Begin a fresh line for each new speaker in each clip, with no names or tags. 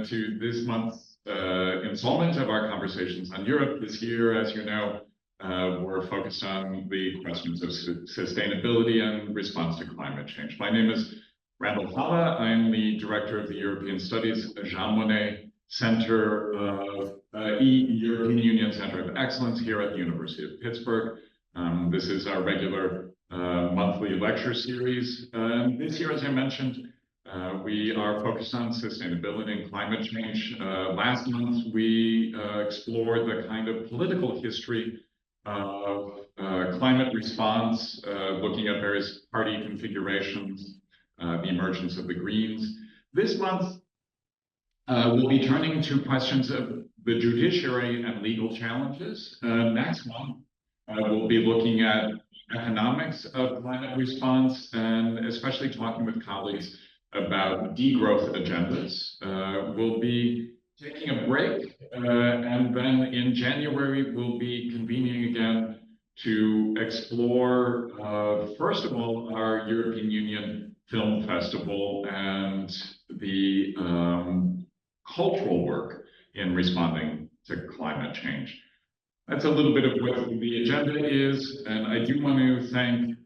to this month's installment of our conversations on Europe. This year, as you know, we're focused on the questions of sustainability and response to climate change. My name is Randall Halle. I'm the director of the European Studies Jean Monnet Center of European Union Center of Excellence here at the University of Pittsburgh. This is our regular monthly lecture series. This year, as I mentioned, we are focused on sustainability and climate change. Last month, we explored the kind of political history of climate response, looking at various party configurations, the emergence of the Greens. This month, we'll be turning to questions of the judiciary and legal challenges. Next month, we'll be looking at economics of climate response and especially talking with colleagues about degrowth agendas. We'll be taking a break and then in January we'll be convening again to explore, first of all, our European Union Film Festival and the cultural work in responding to climate change. That's a little bit of what the agenda is, and I do want to thank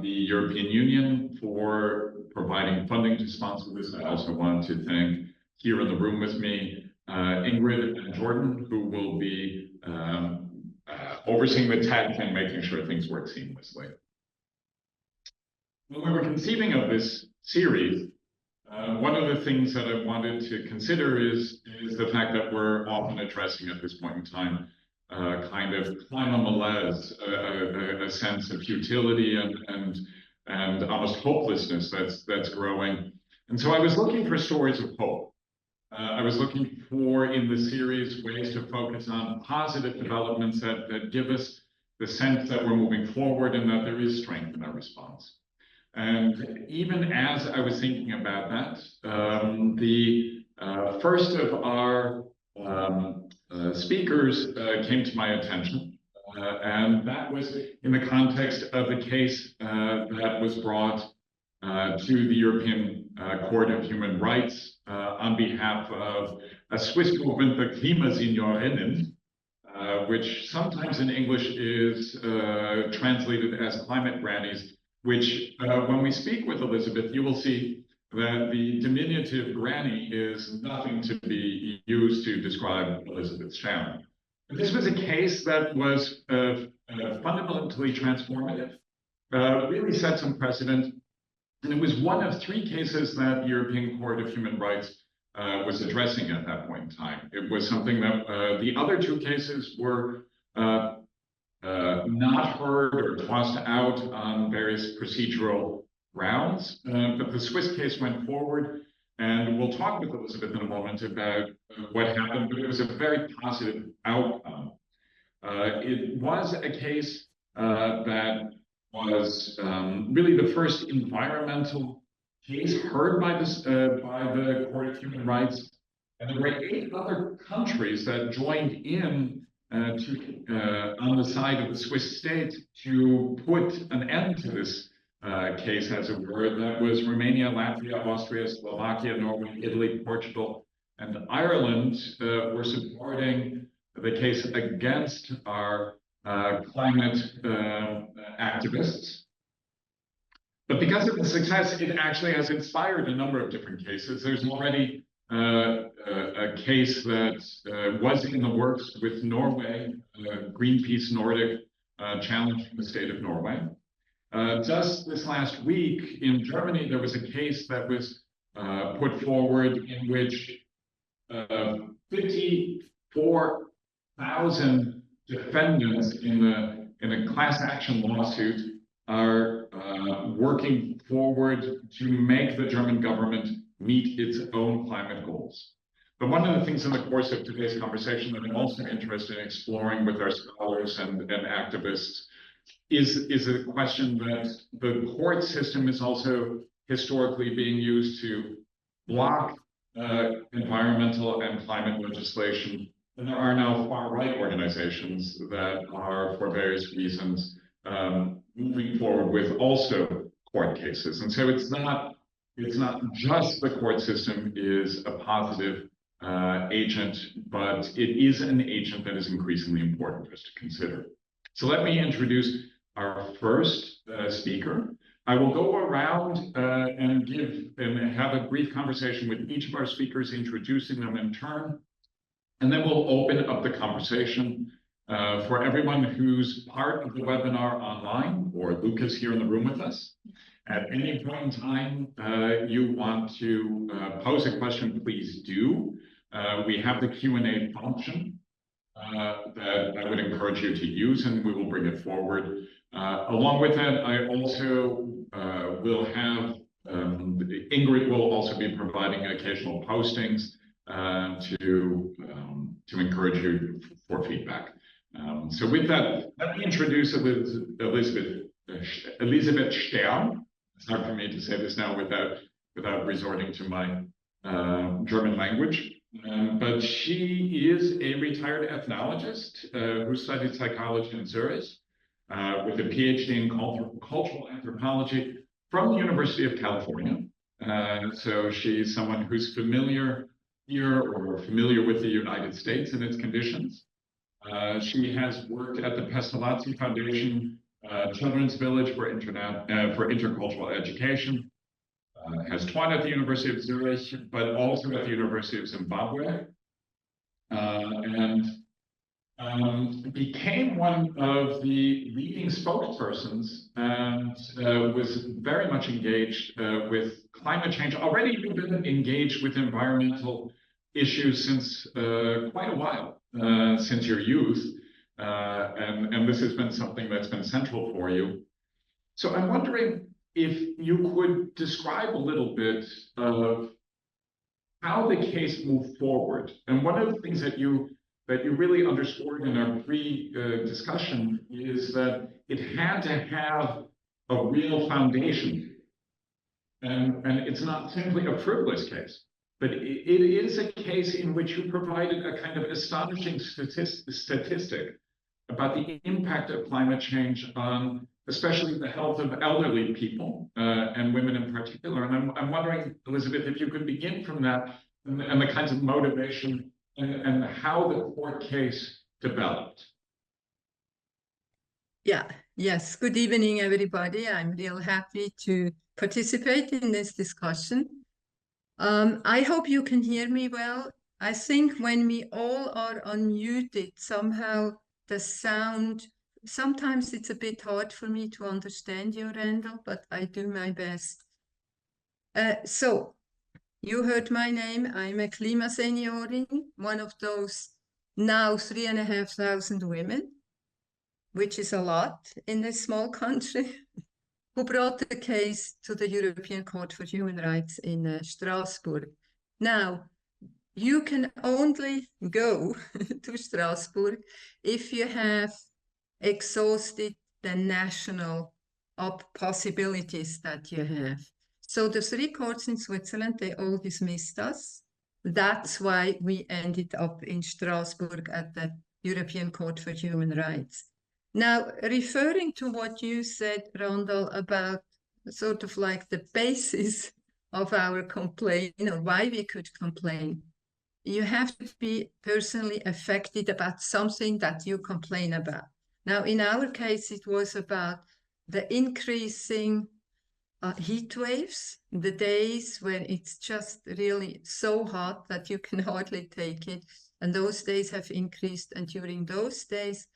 the European Union for providing funding to sponsor this. I also want to thank here in the room with me, Ingrid and Jordan, who will be overseeing the tech and making sure things work seamlessly. When we were conceiving of this series, one of the things that I wanted to consider is the fact that we're often addressing at this point in time kind of Klima malaise, a sense of futility and almost hopelessness that's growing. And so I was looking for stories of hope. I was looking for, in the series, ways to focus on positive developments that give us the sense that we're moving forward and that there is strength in our response. And even as I was thinking about that, the first of our speakers came to my attention, and that was in the context of a case that was brought to the European Court of Human Rights on behalf of a Swiss movement, the Klima Seniorinnen, which sometimes in English is translated as climate grannies, which when we speak with Elisabeth, you will see that the diminutive granny is nothing to be used to describe Elisabeth's family. But this was a case that was fundamentally transformative, really set some precedent, and it was one of three cases that the European Court of Human Rights was addressing at that point in time. It was something that the other two cases were not heard or tossed out on various procedural grounds, but the Swiss case went forward, and we'll talk with Elisabeth in a moment about what happened, but it was a very positive outcome. It was a case that was really the first environmental case heard by the Court of Human Rights, and there were 8 other countries that joined in on the side of the Swiss state to put an end to this case, as it were. That was Romania, Latvia, Austria, Slovakia, Norway, Italy, Portugal, and Ireland were supporting the case against our climate activists. But because of the success, it actually has inspired a number of different cases. There's already a case that was in the works with Norway, Greenpeace Nordic, challenging the state of Norway. Just this last week in Germany, there was a case that was put forward in which 54,000 defendants in a class action lawsuit are working forward to make the German government meet its own climate goals. But one of the things in the course of today's conversation that I'm also interested in exploring with our scholars and activists is a question that the court system is also historically being used to block environmental and climate legislation. And there are now far-right organizations that are, for various reasons, moving forward with also court cases. And so it's not just the court system is a positive agent, but it is an agent that is increasingly important for us to consider. So let me introduce our first speaker. I will go around and have a brief conversation with each of our speakers, introducing them in turn, and then we'll open up the conversation for everyone who's part of the webinar online, or Lucas here in the room with us. At any point in time you want to pose a question, please do. We have the Q&A function that I would encourage you to use, and we will bring it forward. Along with that, I also will have, Ingrid will also be providing occasional postings to encourage you for feedback. So with that, let me introduce Elisabeth Stern. It's hard for me to say this now without resorting to my German language. But she is a retired ethnologist who studied psychology in Zurich with a PhD in cultural anthropology from the University of California. So she's someone who's familiar here or familiar with the United States and its conditions. She has worked at the Pestalozzi Foundation Children's Village for intercultural education, has taught at the University of Zurich, but also at the University of Zimbabwe, and became one of the leading spokespersons and was very much engaged with climate change. Already you've been engaged with environmental issues since quite a while, since your youth. And this has been something that's been central for you. So I'm wondering if you could describe a little bit of how the case moved forward. And one of the things that you really underscored in our pre-discussion is that it had to have a real foundation. And it's not simply a frivolous case, but it is a case in which you provided a kind of astonishing statistic about the impact of climate change on especially the health of elderly people and women in particular. And I'm wondering, Elisabeth, if you could begin from that and the kinds of motivation and how the court case developed.
Yes. Good evening, everybody. I'm real happy to participate in this discussion. I hope you can hear me well. I think when we all are unmuted, somehow the sound, sometimes it's a bit hard for me to understand you, Randall, but I do my best. So you heard my name. I'm a Klima Seniorin, one of those now 3,500 women, which is a lot in this small country, who brought the case to the European Court for Human Rights in Strasbourg. Now, you can only go to Strasbourg if you have exhausted the national possibilities that you have. So the 3 courts in Switzerland, they all dismissed us. That's why we ended up in Strasbourg at the European Court for Human Rights. Now, referring to what you said, Randall, about sort of like the basis of our complaint, or why we could complain, you have to be personally affected about something that you complain about. Now, in our case, it was about the increasing heat waves, the days when it's just really so hot that you can hardly take it. And those days have increased. And during those days,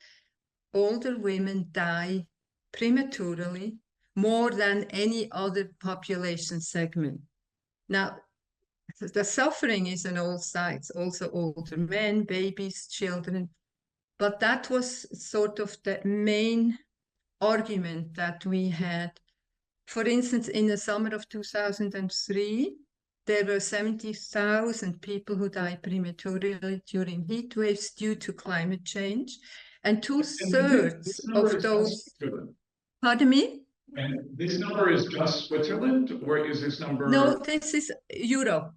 older women die prematurely more than any other population segment. Now, the suffering is on all sides, also older men, babies, children. But that was sort of the main argument that we had. For instance, in the summer of 2003, there were 70,000 people who died prematurely during heat waves due to climate change. And 2/3 of those, pardon me?
And this number is just Switzerland, or is this number?
No, this is Europe.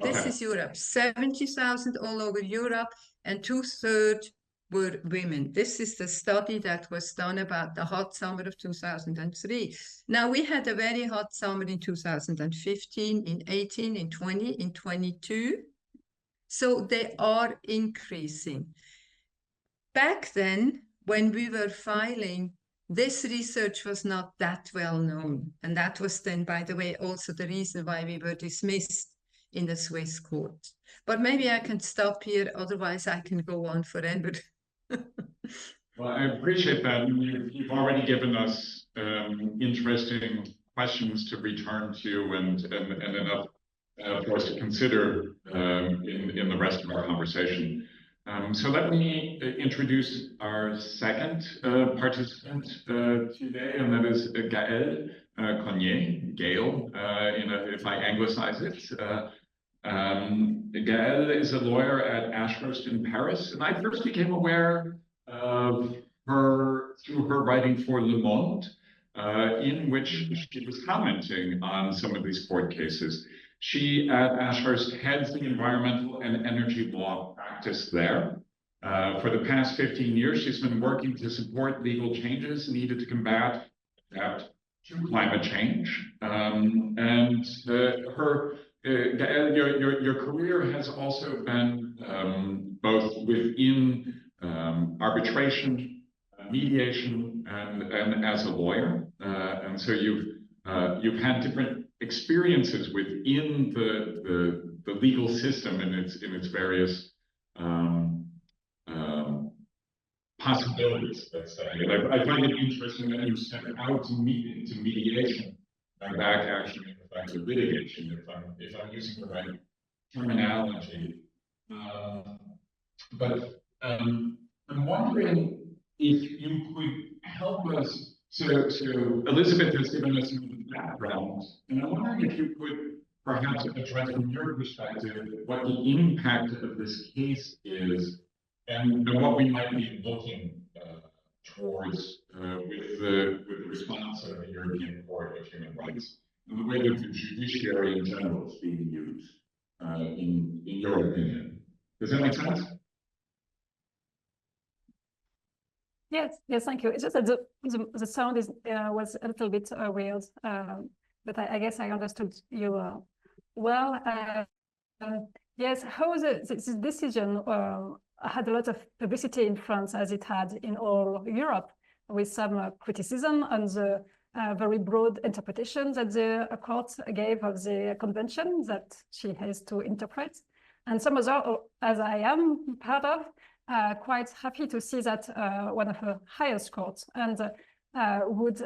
Okay.
This is Europe. 70,000 all over Europe, and 2/3 were women. This is the study that was done about the hot summer of 2003. Now, we had a very hot summer in 2015, in 18, in 20, in 22. So they are increasing. Back then, when we were filing, this research was not that well known. And that was then, by the way, also the reason why we were dismissed in the Swiss court. But maybe I can stop here, otherwise I can go on forever.
Well, I appreciate that. You've already given us interesting questions to return to and enough for us to consider in the rest of our conversation. So let me introduce our second participant today, and that is Gaëlle Cognet, Gaëlle, if I anglicize it. Gaëlle is a lawyer at Ashurst in Paris, and I first became aware of her through her writing for Le Monde, in which she was commenting on some of these court cases. She, at Ashurst, heads the environmental and energy law practice there. For the past 15 years, she's been working to support legal changes needed to combat to climate change. Gaëlle, your career has also been both within arbitration, mediation, and as a lawyer. And so you've had different experiences within the legal system in its various possibilities, let's say. And I find it interesting that you step out to mediation and back actually in fact to litigation, if I'm using the right terminology. But I'm wondering if you could help us. So Elisabeth has given us some background, and I'm wondering if you could perhaps address from your perspective what the impact of this case is, and what we might be looking towards with the response of the European Court of Human Rights, and the way that the judiciary in general is being used, in your opinion. Does that make sense?
Yes, thank you. It's just that the sound was a little bit weird, but I guess I understood you well. Yes, how this decision had a lot of publicity in France, as it had in all Europe, with some criticism on the very broad interpretation that the court gave of the convention that she has to interpret. And some other, as I am part of, quite happy to see that one of the highest courts and would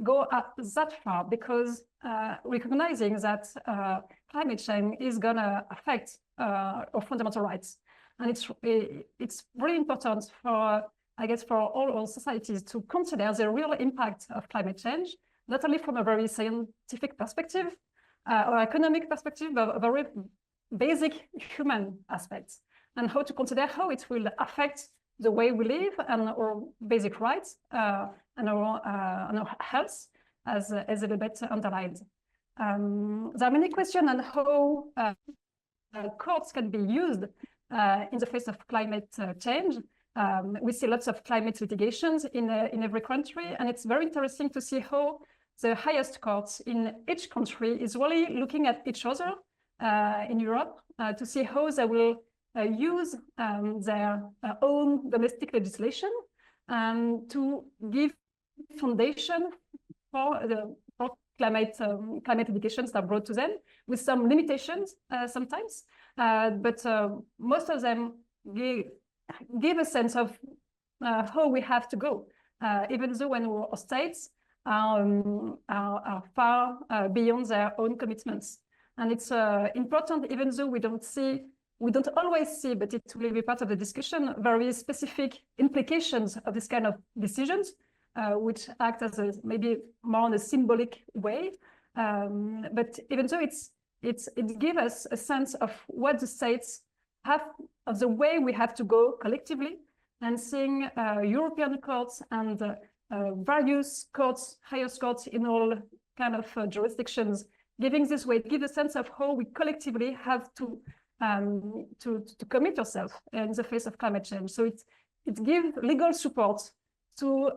go up that far, because recognizing that climate change is going to affect our fundamental rights. And it's really important for, I guess, for all our societies to consider the real impact of climate change, not only from a very scientific perspective or economic perspective, but a very basic human aspects, and how to consider how it will affect the way we live and our basic rights and our health, as Elisabeth underlined. There are many questions on how courts can be used in the face of climate change. We see lots of climate litigations in every country, and it's very interesting to see how the highest courts in each country is really looking at each other in Europe to see how they will use their own domestic legislation to give foundation for climate litigations that are brought to them, with some limitations sometimes, but most of them give a sense of how we have to go, even though when our states are far beyond their own commitments. And it's important, even though we don't always see, but it will be part of the discussion, very specific implications of this kind of decisions, which act as maybe more in a symbolic way. But even though it gives us a sense of what the states have, of the way we have to go collectively, and seeing European courts and various courts, highest courts in all kind of jurisdictions, giving this way, give a sense of how we collectively have to commit ourselves in the face of climate change. So it gives legal support to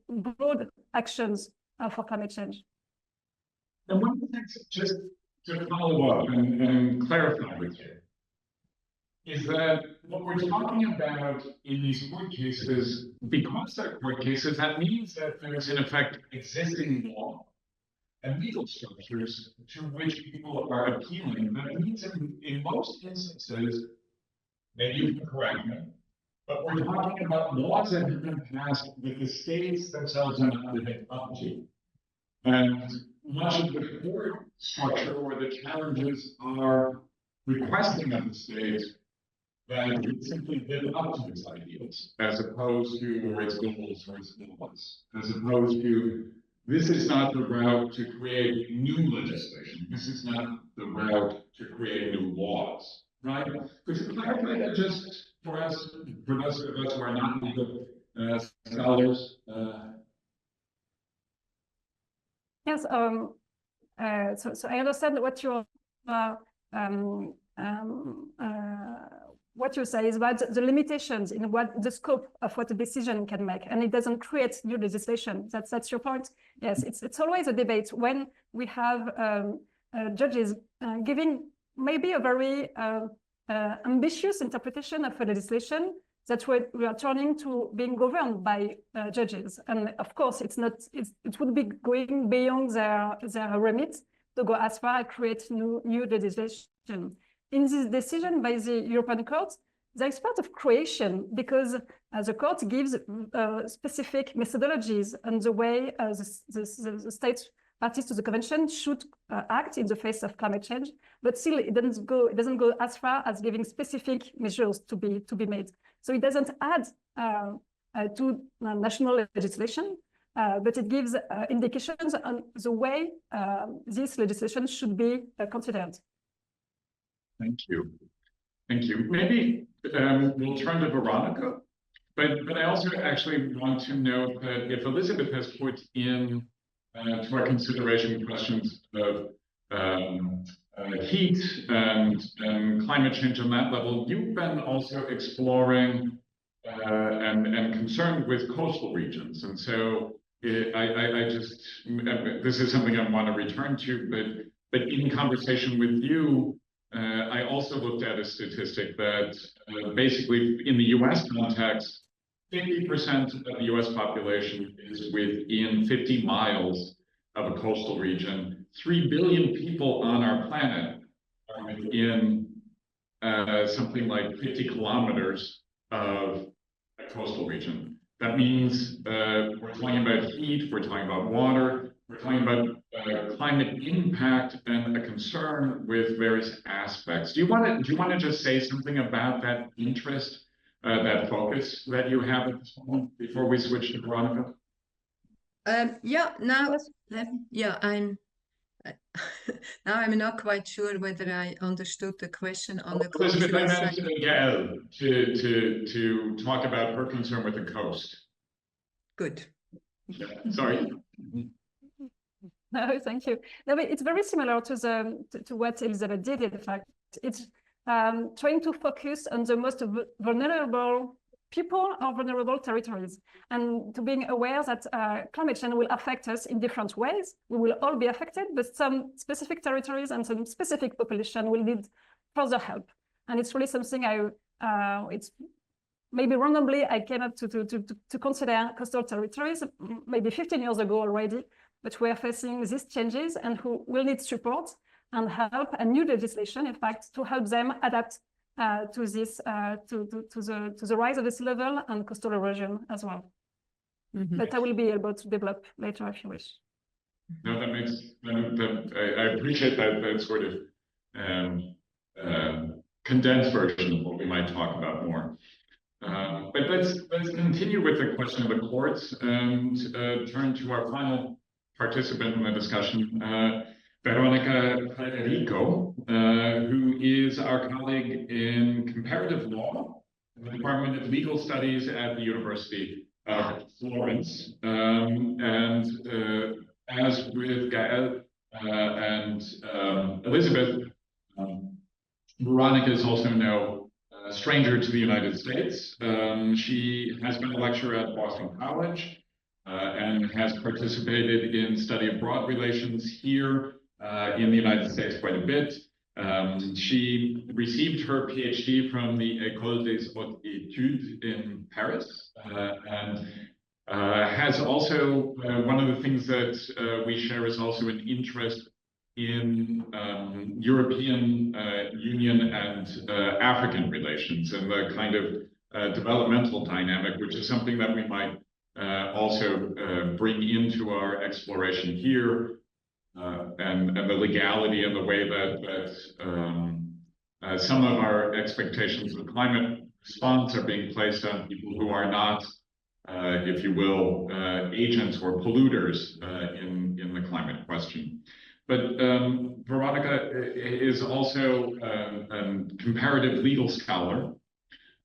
broad actions for climate change.
And one of the things, just to follow up and clarify with you, is that what we're talking about in these court cases, because they're court cases, that means that there's in effect existing law and legal structures to which people are appealing. That means in most instances, maybe you can correct me, but we're talking about laws that have been passed that the states themselves are not living up to. And much of the court structure or the challenges are requesting of the states that it simply live up to its ideals, as opposed to or its goals or its laws, as opposed to this is not the route to create new legislation. This is not the route to create new laws, right? Could you clarify that just for us, for those of us who are not legal scholars?
Yes. So I understand what you say is about the limitations in what the scope of what a decision can make, and it doesn't create new legislation. That's your point. Yes, it's always a debate when we have judges giving maybe a very ambitious interpretation of a legislation that we are turning to being governed by judges, and of course it would be going beyond their remit to go as far as create new legislation. In this decision by the European Court, there is part of creation because the court gives specific methodologies and the way the state parties to the convention should act in the face of climate change, but still it doesn't go as far as giving specific measures to be made. So it doesn't add to national legislation, but it gives indications on the way this legislation should be considered.
Thank you. Thank you. Maybe we'll turn to Veronica, but I also actually want to note that if Elisabeth has put in to our consideration questions of heat and climate change on that level, you've been also exploring and concerned with coastal regions. And so I just, this is something I want to return to, but in conversation with you, I also looked at a statistic that basically in the US context, 50% of the US population is within 50 miles of a coastal region. 3 billion people on our planet are within something like 50 kilometers of a coastal region. That means we're talking about heat, we're talking about water, we're talking about climate impact and a concern with various aspects. Do you want to just say something about that interest, that focus that you have at this moment before we switch to Veronica?
I'm not quite sure whether I understood the question on the
Elisabeth, I
cultural
mentioned Gaëlle to talk about her concern with the coast.
Good.
Yeah, sorry.
No, thank you. No, but it's very similar to what Elisabeth did. In fact, it's trying to focus on the most vulnerable people or vulnerable territories, and to being aware that climate change will affect us in different ways. We will all be affected, but some specific territories and some specific population will need further help. And it's really something it's maybe randomly I came up to consider coastal territories maybe 15 years ago already, but we are facing these changes and who will need support and help and new legislation, in fact, to help them adapt to this, to the rise of the sea level and coastal erosion as well. Mm-hmm. But I will be able to develop later if you wish.
No, that makes, I appreciate that sort of condensed version of what we might talk about more. But let's continue with the question of the courts and turn to our final participant in the discussion, Veronica Federico, who is our colleague in comparative law in the Department of Legal Studies at the University of Florence. And as with Gaëlle and Elisabeth, Veronica is also no stranger to the United States. She has been a lecturer at Boston College and has participated in study abroad relations here in the United States quite a bit. She received her PhD from the École des Hautes Études in Paris, and has also, one of the things that we share is also an interest in European Union and African relations and the kind of developmental dynamic, which is something that we might also bring into our exploration here. And the legality and the way that some of our expectations of climate response are being placed on people who are not, if you will, agents or polluters in the climate question. But Veronica is also a comparative legal scholar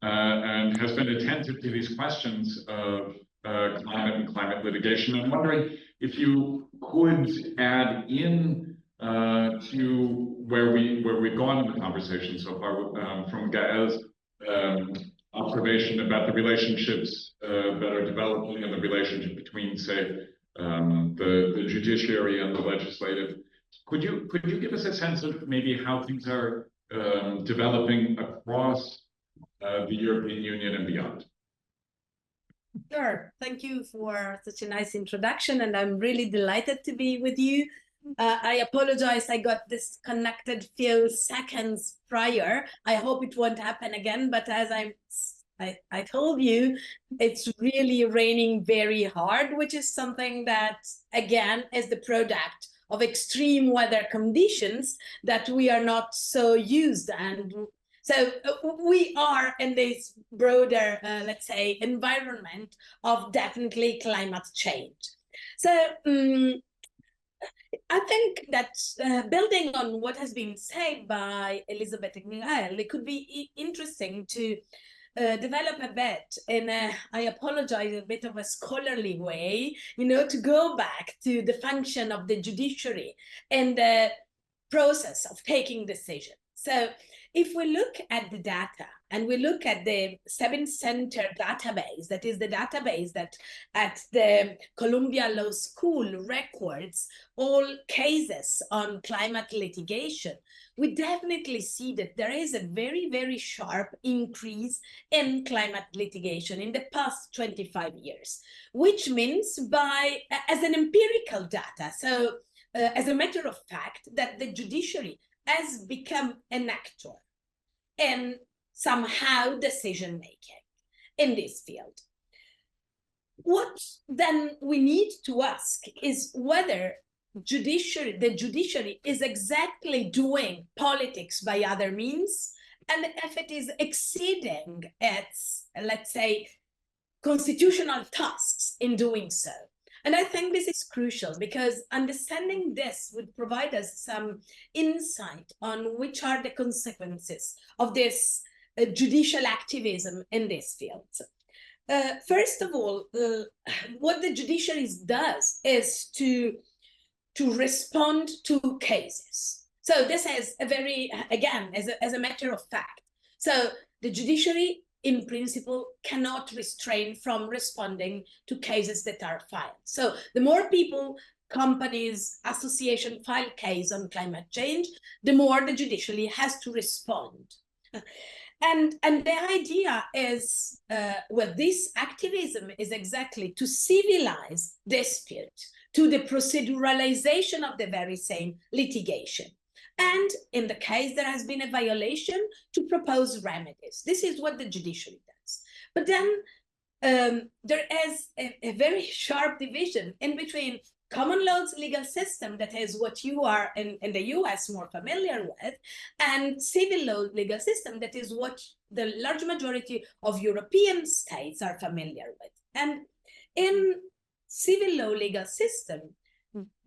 and has been attentive to these questions of climate and climate litigation. I'm wondering if you could add in to where we've gone in the conversation so far, from Gaëlle's observation about the relationships that are developing and the relationship between, say, the judiciary and the legislative. Could you give us a sense of maybe how things are developing across the European Union and beyond?
Sure. Thank you for such a nice introduction, and I'm really delighted to be with you. I apologize, I got disconnected few seconds prior. I hope it won't happen again, but as I told you, it's really raining very hard, which is something that, again, is the product of extreme weather conditions that we are not so used. And so we are in this broader, let's say, environment of definitely climate change. So I think that building on what has been said by Elisabeth and Gaëlle, it could be interesting to develop a bit in a, I apologize, a bit of a scholarly way, you know, to go back to the function of the judiciary and the process of taking decisions. So if we look at the data and we look at the 7-center database, that is the database that at the Columbia Law School records all cases on climate litigation, we definitely see that there is a very, very sharp increase in climate litigation in the past 25 years, which means as an empirical data, so as a matter of fact, that the judiciary has become an actor in somehow decision-making in this field. What then we need to ask is whether the judiciary is exactly doing politics by other means, and if it is exceeding its, let's say, constitutional tasks in doing so. And I think this is crucial because understanding this would provide us some insight on which are the consequences of this judicial activism in this field. First of all, what the judiciary does is to respond to cases. So this is a very, again, as a matter of fact. So the judiciary in principle, cannot restrain from responding to cases that are filed. So the more people, companies, association file case on climate change, the more the judiciary has to respond. And the idea is, well, this activism is exactly to civilize dispute, to the proceduralization of the very same litigation. And in the case there has been a violation, to propose remedies. This is what the judiciary does. But then there is a very sharp division in between common law's legal system, that is what you are in the US more familiar with, and civil law legal system, that is what the large majority of European states are familiar with. And in civil law legal system,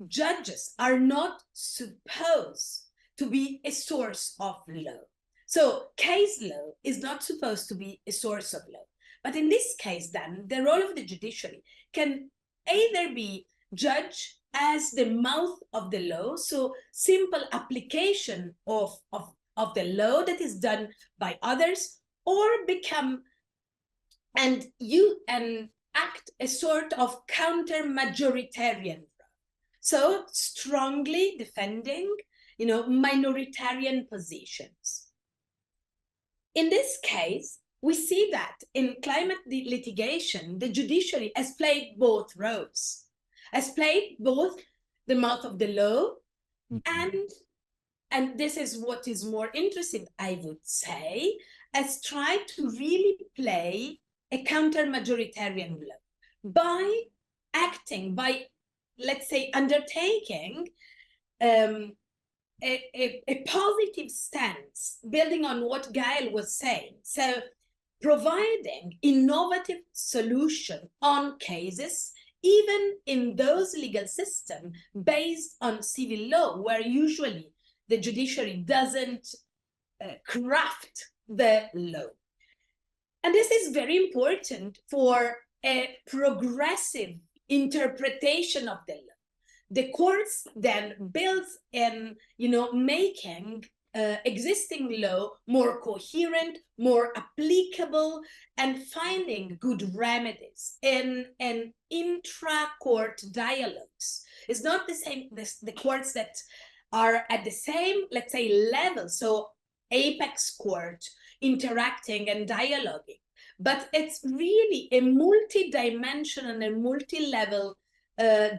judges are not supposed to be a source of law. So case law is not supposed to be a source of law. But in this case, then, the role of the judiciary can either be judge as the mouth of the law, so simple application of the law that is done by others, or become and act a sort of counter-majoritarian role. So strongly defending minoritarian positions. In this case, we see that in climate litigation, the judiciary has played both roles, has played both the mouth of the law, and this is what is more interesting, I would say, has tried to really play a counter-majoritarian role by acting, by, let's say, undertaking a positive stance, building on what Gaëlle was saying. So providing innovative solution on cases, even in those legal systems based on civil law, where usually the judiciary doesn't craft the law. And this is very important for a progressive interpretation of the law. The courts then build in, making existing law more coherent, more applicable, and finding good remedies in intra-court dialogues. It's not the same, the courts that are at the same, let's say, level, so apex court interacting and dialoguing, but it's really a multi-dimensional and multi-level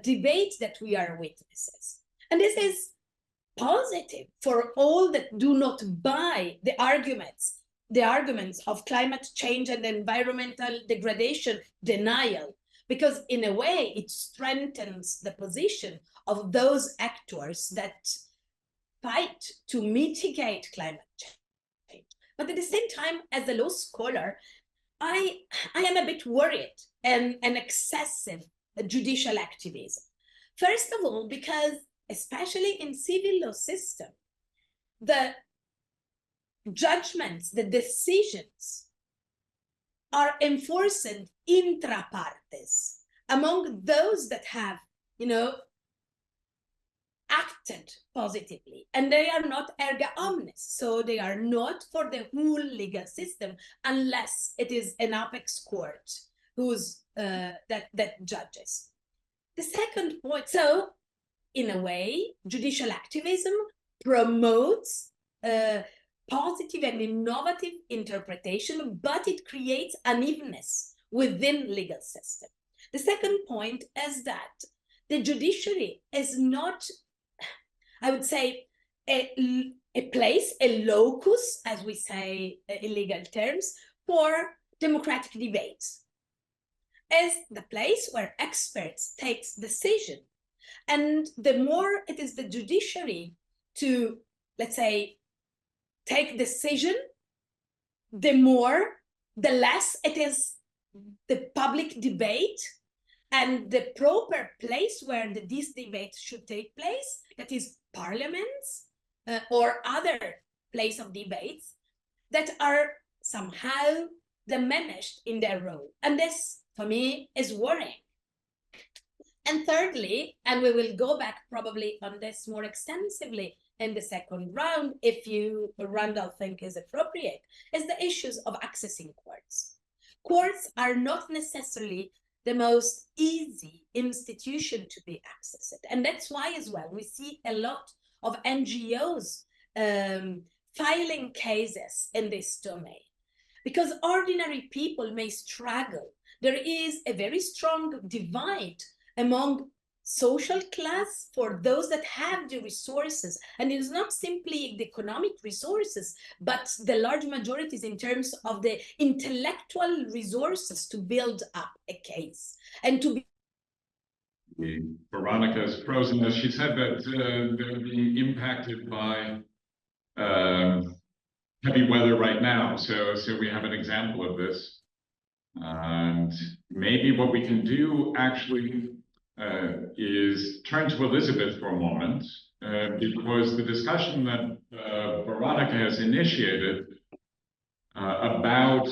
debate that we are witnesses. And this is positive for all that do not buy the arguments of climate change and environmental degradation denial, because in a way it strengthens the position of those actors that fight to mitigate climate change. But at the same time, as a law scholar, I am a bit worried and excessive judicial activism. First of all, because especially in civil law system, the judgments, the decisions are enforced intra partes among those that have, acted positively, and they are not erga omnes, so they are not for the whole legal system unless it is an apex court who's that judges. The second point, so in a way, judicial activism promotes positive and innovative interpretation, but it creates unevenness within legal system. The second point is that the judiciary is not, I would say, a place, a locus, as we say in legal terms, for democratic debates. Is the place where experts take decision. And the more it is the judiciary to, let's say, take decision, the less it is the public debate, and the proper place where this debate should take place, that is parliaments or other place of debates that are somehow diminished in their role. And this, for me, is worrying. And thirdly, and we will go back probably on this more extensively in the second round, if you, Randall, think is appropriate, is the issues of accessing courts. Courts are not necessarily the most easy institution to be accessed. And that's why as well, we see a lot of NGOs filing cases in this domain, because ordinary people may struggle. There is a very strong divide among social class for those that have the resources. And it is not simply the economic resources, but the large majorities in terms of the intellectual resources to build up a case and to be.
Veronica is frozen, as she said that they're being impacted by heavy weather right now. So we have an example of this. And maybe what we can do actually is turn to Elisabeth for a moment, because the discussion that Veronica has initiated about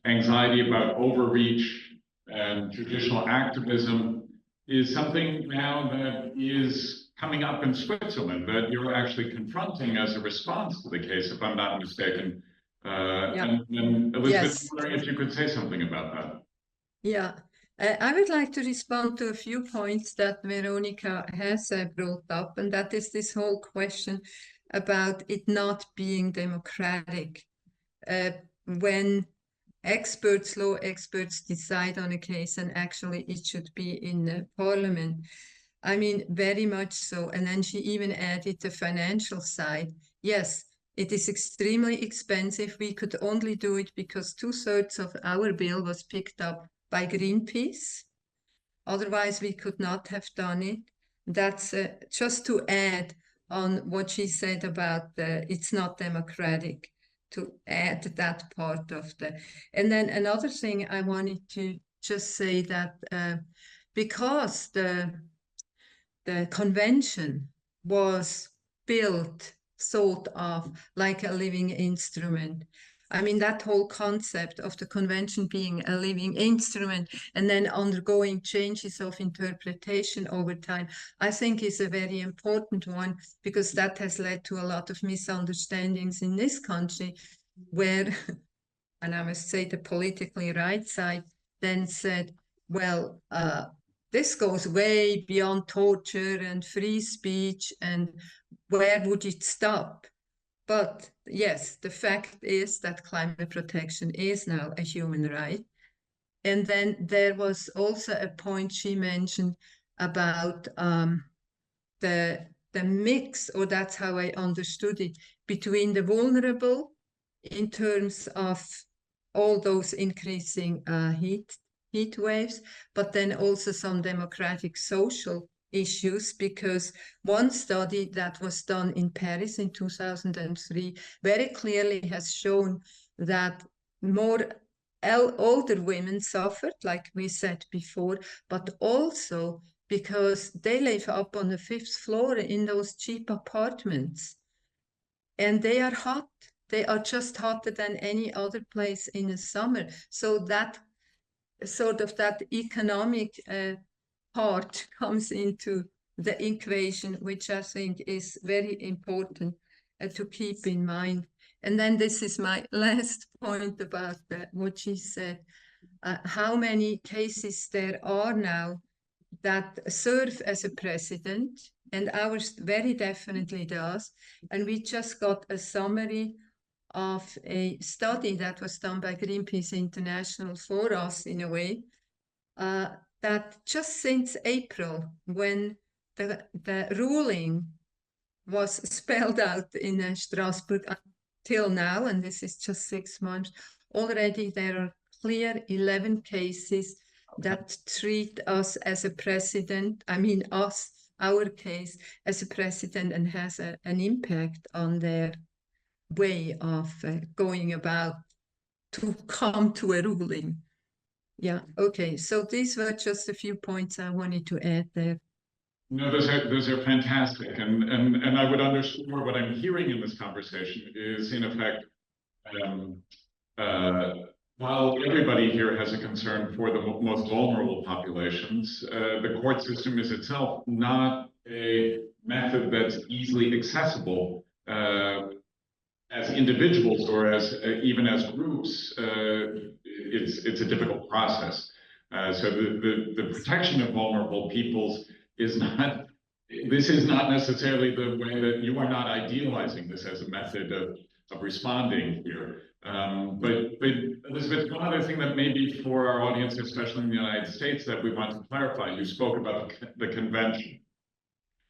anxiety, about overreach and judicial activism is something now that is coming up in Switzerland that you're actually confronting as a response to the case, if I'm not mistaken. And Elisabeth,
Yes.
I'm wondering if you could say something about that.
Yeah. I would like to respond to a few points that Veronica has brought up, and that is this whole question about it not being democratic. When law experts decide on a case, and actually it should be in the parliament. I mean, very much so. And then she even added the financial side. Yes, it is extremely expensive. We could only do it because 2/3 of our bill was picked up by Greenpeace. Otherwise, we could not have done it. That's just to add on what she said about it's not democratic, to add that part of the. And then another thing I wanted to just say that because the convention was built, thought of like a living instrument. I mean, that whole concept of the convention being a living instrument and then undergoing changes of interpretation over time, I think is a very important one, because that has led to a lot of misunderstandings in this country where, and I must say the politically right side then said, well, this goes way beyond torture and free speech, and where would it stop? But yes, the fact is that climate protection is now a human right. And then there was also a point she mentioned about the mix, or that's how I understood it, between the vulnerable in terms of all those increasing heat waves, but then also some democratic social issues, because one study that was done in Paris in 2003 very clearly has shown that more older women suffered, like we said before, but also because they live up on the 5th floor in those cheap apartments, and they are hot. They are just hotter than any other place in the summer. So that sort of that economic part comes into the equation, which I think is very important to keep in mind. And then this is my last point about what she said, how many cases there are now that serve as a precedent, and ours very definitely does. And we just got a summary of a study that was done by Greenpeace International for us, in a way, that just since April, when the ruling was spelled out in Strasbourg till now, and this is just 6 months, already there are clear 11 cases that treat us as a precedent. I mean, our case as a precedent, and has an impact on their way of going about to come to a ruling. Yeah, okay. So these were just a few points I wanted to add there.
No, those are fantastic, and I would underscore what I'm hearing in this conversation is, in effect, while everybody here has a concern for the most vulnerable populations, the court system is itself not a method that's easily accessible as individuals or as even as groups. It's a difficult process. So the protection of vulnerable peoples is not. This is not necessarily the way that you are not idealizing this as a method of responding here. But Elisabeth, one other thing that maybe for our audience, especially in the United States, that we want to clarify, you spoke about the convention.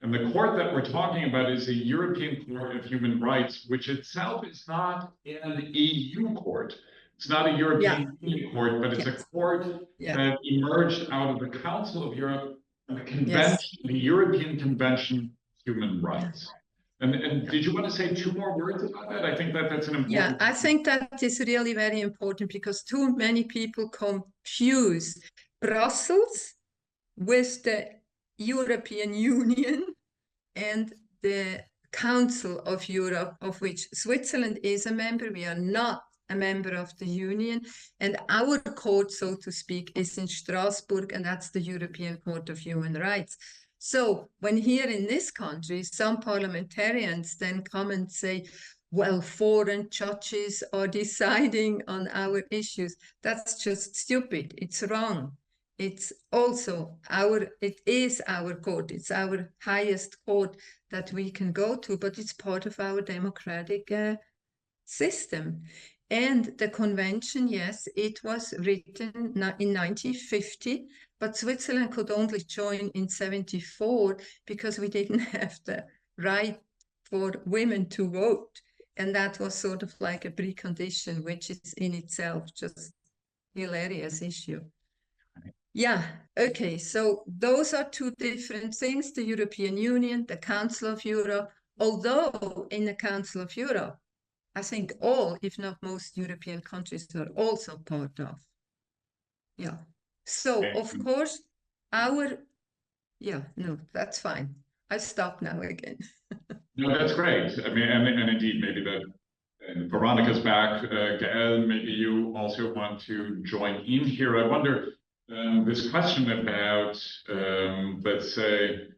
And the court that we're talking about is the European Court of Human Rights, which itself is not an EU court. It's not a European Union court, but it's a court that emerged out of the Council of Europe and the convention, the European Convention on Human Rights. And did you want to say 2 more words about that? I think that's an important.
Yeah, I think that is really very important, because too many people confuse Brussels with the European Union and the Council of Europe, of which Switzerland is a member. We are not a member of the Union, and our court, so to speak, is in Strasbourg, and that's the European Court of Human Rights. So when here in this country, some parliamentarians then come and say, well, foreign judges are deciding on our issues, that's just stupid. It's wrong. It's also it is our court. It's our highest court that we can go to, but it's part of our democratic system. And the convention, yes, it was written in 1950, but Switzerland could only join in 1974 because we didn't have the right for women to vote. And that was sort of like a precondition, which is in itself just hilarious issue. Yeah, okay, so those are two different things, the European Union, the Council of Europe, although in the Council of Europe, I think all, if not most European countries are also part of. Yeah, so of course, no, that's fine. I stop now again.
No, that's great. I mean, and indeed, maybe Veronica's back. Gaëlle, maybe you also want to join in here. I wonder, this question about, let's say,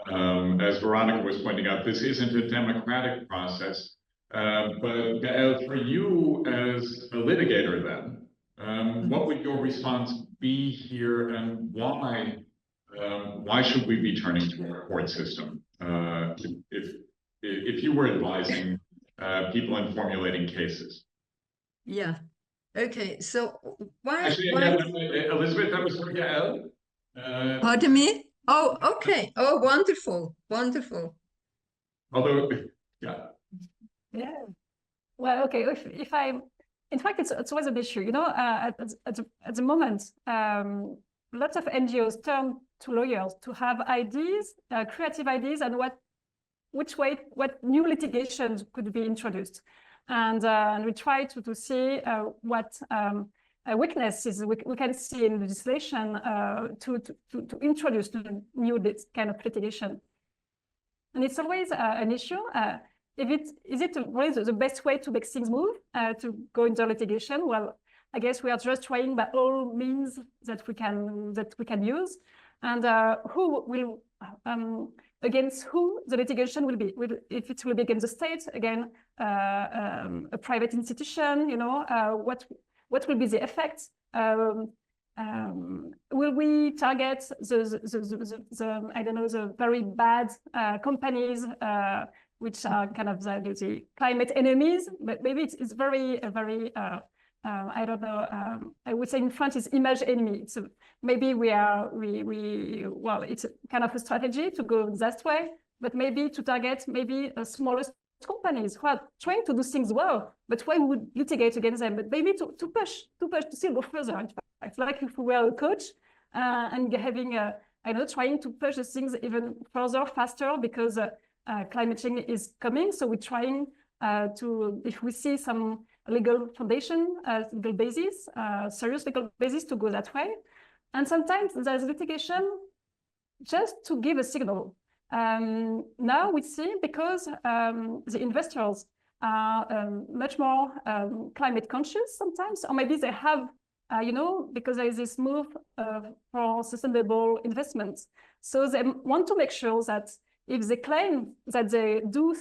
as Veronica was pointing out, this isn't a democratic process. But Gaëlle, for you as a litigator then, what would your response be here, and why should we be turning to our court system if you were advising people in formulating cases?
Yeah. Okay. So why?
Actually, Elisabeth, that was for Gaëlle.
Pardon me? Oh, okay. Oh, wonderful, wonderful.
Although, yeah.
Yeah. Well, okay. If I, in fact, it's always an issue. You know, at the moment, lots of NGOs turn to lawyers to have ideas, creative ideas, and what new litigations could be introduced, and we try to see what weaknesses we can see in legislation to introduce new this kind of litigation, and it's always an issue. Is it really the best way to make things move, to go into litigation? Well, I guess we are just trying by all means that we can use, and who will against who the litigation will be. If it will be against the state, again, a private institution, you know, what will be the effect? Will we target the I don't know, the very bad companies, which are kind of the climate enemies? But maybe it's very I don't know. I would say in French is image enemy. So maybe well, it's kind of a strategy to go that way, but maybe to target maybe smallest companies who are trying to do things well, but why we would litigate against them? But maybe to push to still go further. In fact, like if we were a coach and having I know, trying to push the things even further, faster, because climate change is coming. So we're trying to, if we see some legal foundation, legal basis, serious legal basis to go that way. And sometimes there's litigation just to give a signal. Now we see, because the investors are much more climate conscious sometimes, or maybe they have, you know, because there is this move for sustainable investments. So they want to make sure that if they claim that they do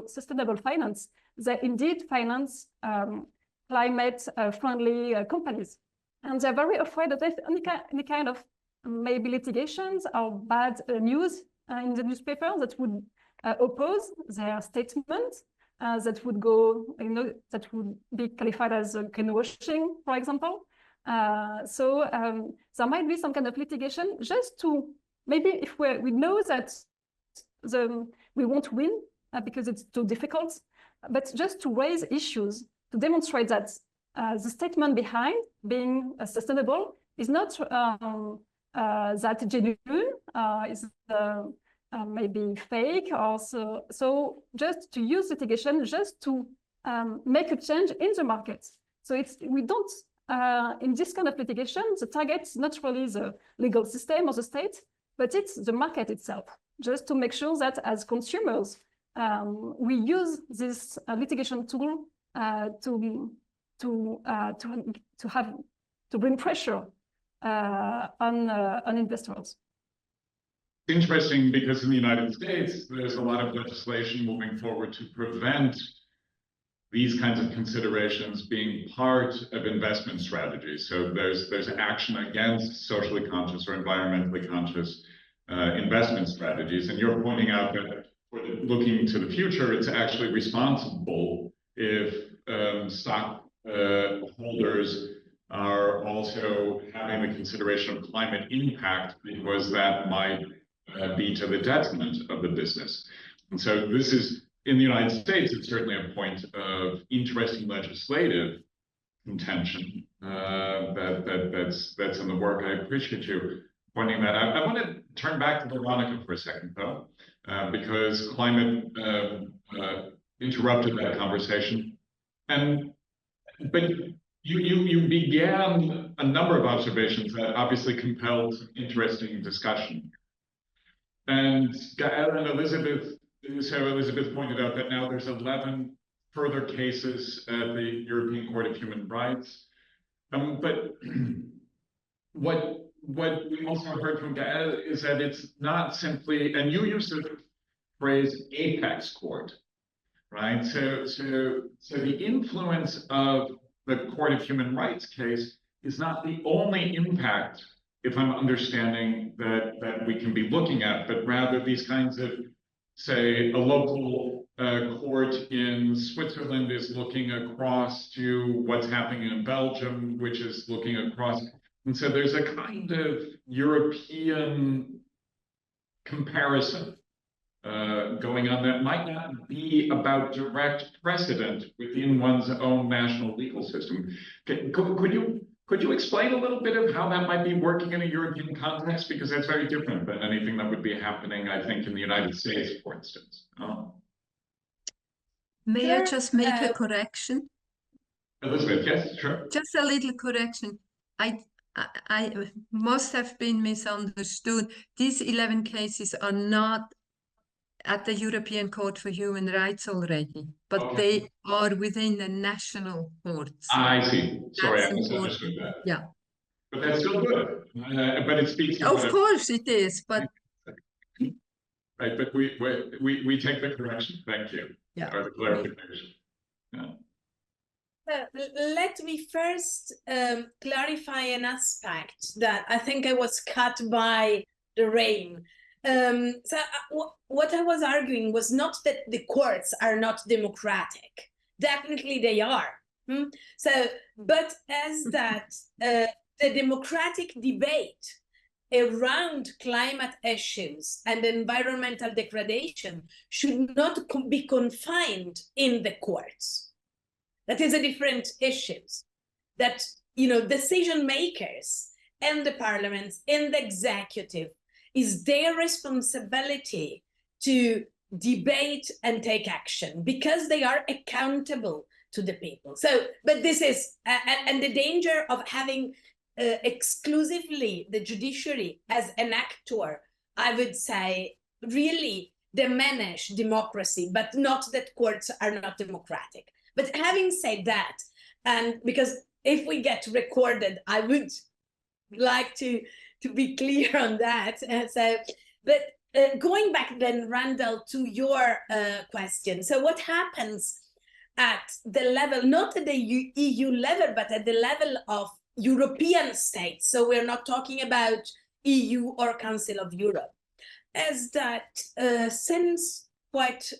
sustainable finance, they indeed finance climate-friendly companies. And they're very afraid of any kind of maybe litigations or bad news in the newspaper that would oppose their statement, that would go, you know, that would be qualified as greenwashing, for example. So there might be some kind of litigation just to, maybe if we know that we won't win because it's too difficult, but just to raise issues, to demonstrate that the statement behind being sustainable is not that genuine, is maybe fake, or so. So just to use litigation just to make a change in the market. So we don't, in this kind of litigation, the target is not really the legal system or the state, but it's the market itself, just to make sure that as consumers, we use this litigation tool to bring pressure on investors.
Interesting, because in the United States, there's a lot of legislation moving forward to prevent these kinds of considerations being part of investment strategies. So there's action against socially conscious or environmentally conscious investment strategies. And you're pointing out that for looking to the future, it's actually responsible if stock holders are also having the consideration of climate impact, because that might be to the detriment of the business. And so this is, in the United States, it's certainly a point of interesting legislative contention that's in the work. I appreciate you pointing that out. I want to turn back to Veronica for a second, though, because climate interrupted that conversation. But you began a number of observations that obviously compelled interesting discussion. And Gaëlle and Elisabeth pointed out that now there's 11 further cases at the European Court of Human Rights. But what we also heard from Gaëlle is that it's not simply, and you used the phrase apex court, right? So the influence of the Court of Human Rights case is not the only impact, if I'm understanding that we can be looking at, but rather these kinds of, say, a local court in Switzerland is looking across to what's happening in Belgium, which is looking across. And so there's a kind of European comparison going on that might not be about direct precedent within one's own national legal system. Could you explain a little bit of how that might be working in a European context? Because that's very different than anything that would be happening, I think, in the United States, for instance.
May I just make a correction?
Elisabeth, yes, sure.
Just a little correction. I must have been misunderstood. These 11 cases are not at the European Court for Human Rights already, but
Okay.
they are within the national courts.
I see. Sorry, I
That's
misunderstood that.
Yeah.
But that's still good. But it speaks to
Of course it is, but
right. But we take the correction. Thank you.
Yeah.
Or the clarification. Yeah.
Let me first clarify an aspect that I think I was cut by the rain. What I was arguing was not that the courts are not democratic. Definitely they are. But as that the democratic debate around climate issues and environmental degradation should not be confined in the courts. That is a different issue. That, decision makers in the parliaments, in the executive, is their responsibility to debate and take action because they are accountable to the people. So, but this is, and the danger of having exclusively the judiciary as an actor, I would say, really diminish democracy, but not that courts are not democratic. But having said that, and because if we get recorded, I would like to be clear on that. But going back then, Randall, to your question. So what happens at the level, not at the EU level, but at the level of European states? So we're not talking about EU or Council of Europe. As that since quite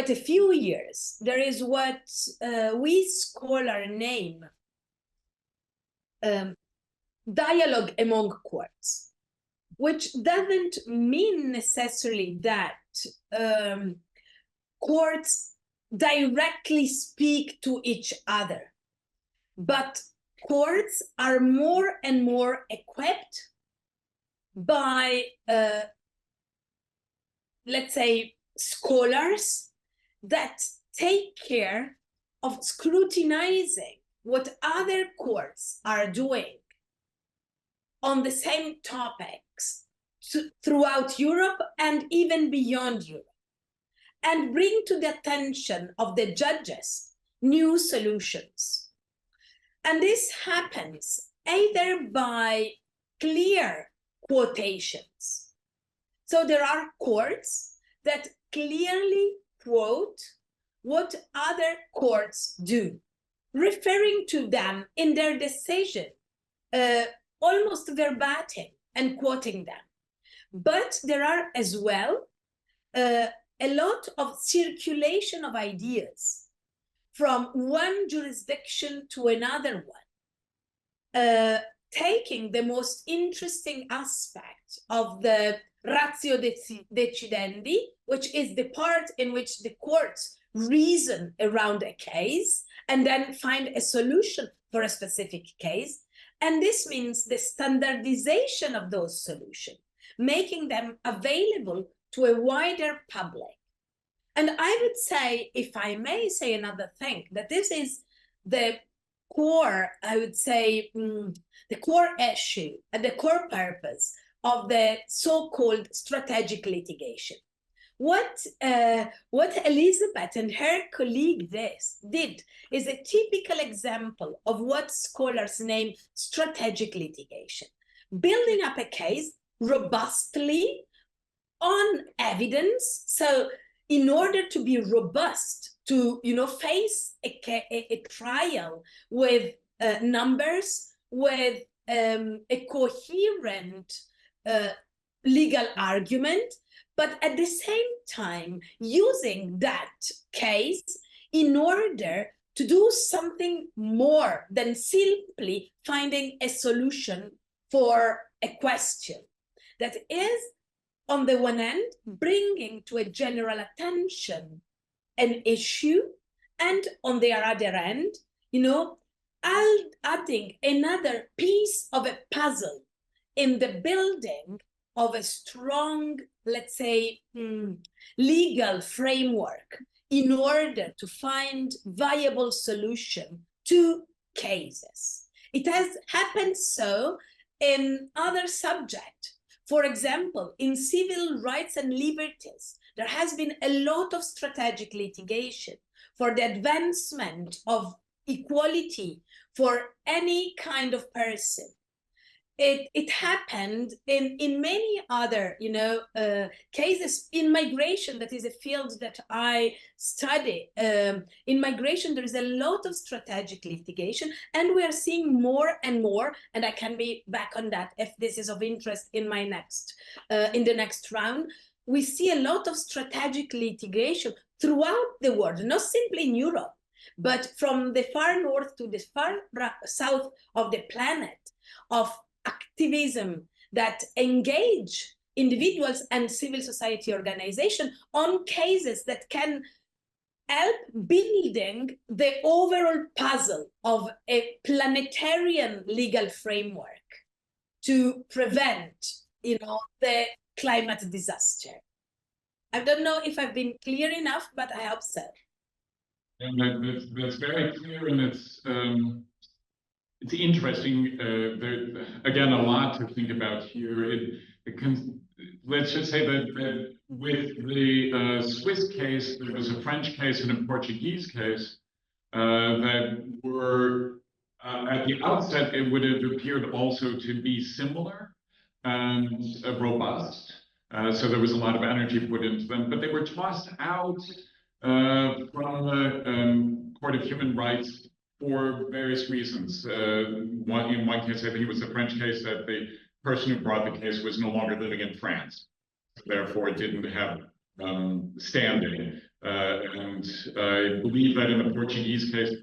a few years, there is what we scholars name dialogue among courts, which doesn't mean necessarily that courts directly speak to each other, but courts are more and more equipped by, let's say, scholars that take care of scrutinizing what other courts are doing on the same topics throughout Europe and even beyond Europe, and bring to the attention of the judges new solutions. And this happens either by clear quotations. So there are courts that clearly quote what other courts do, referring to them in their decision, almost verbatim, and quoting them. But there are as well a lot of circulation of ideas from one jurisdiction to another one, taking the most interesting aspect of the ratio decidendi, which is the part in which the courts reason around a case and then find a solution for a specific case. And this means the standardization of those solutions, making them available to a wider public. And I would say, if I may say another thing, that this is the core, I would say, the core issue and the core purpose of the so-called strategic litigation. What Elisabeth and her colleague did is a typical example of what scholars name strategic litigation, building up a case robustly on evidence. So in order to be robust, to face a trial with numbers, with a coherent legal argument, but at the same time using that case in order to do something more than simply finding a solution for a question. That is, on the one hand, bringing to a general attention an issue, and on the other hand, adding another piece of a puzzle in the building of a strong, let's say, legal framework in order to find viable solution to cases. It has happened so in other subjects. For example, in civil rights and liberties, there has been a lot of strategic litigation for the advancement of equality for any kind of person. It happened in many other cases. In migration, that is a field that I study. In migration, there is a lot of strategic litigation, and we are seeing more and more, and I can be back on that if this is of interest in my in the next round. We see a lot of strategic litigation throughout the world, not simply in Europe, but from the far north to the far south of the planet, of activism that engage individuals and civil society organizations on cases that can help building the overall puzzle of a planetarian legal framework to prevent, the climate disaster. I don't know if I've been clear enough, but I hope so.
And that's very clear, and it's interesting. Again, a lot to think about here. Let's just say that with the Swiss case, there was a French case and a Portuguese case that were, at the outset, it would have appeared also to be similar and robust. So there was a lot of energy put into them, but they were tossed out from the Court of Human Rights for various reasons. In one case, I think it was the French case, that the person who brought the case was no longer living in France, therefore it didn't have standing. And I believe that in the Portuguese case,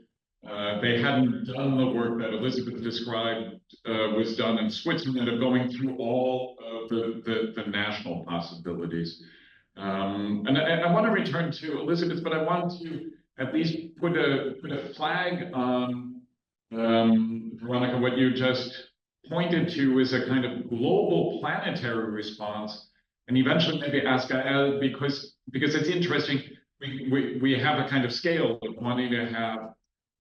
they hadn't done the work that Elisabeth described was done in Switzerland, of going through all of the national possibilities. And I want to return to Elisabeth, but I want to at least put a flag on, Veronica, what you just pointed to is a kind of global planetary response, and eventually maybe ask Gaëlle, because it's interesting. We have a kind of scale of wanting to have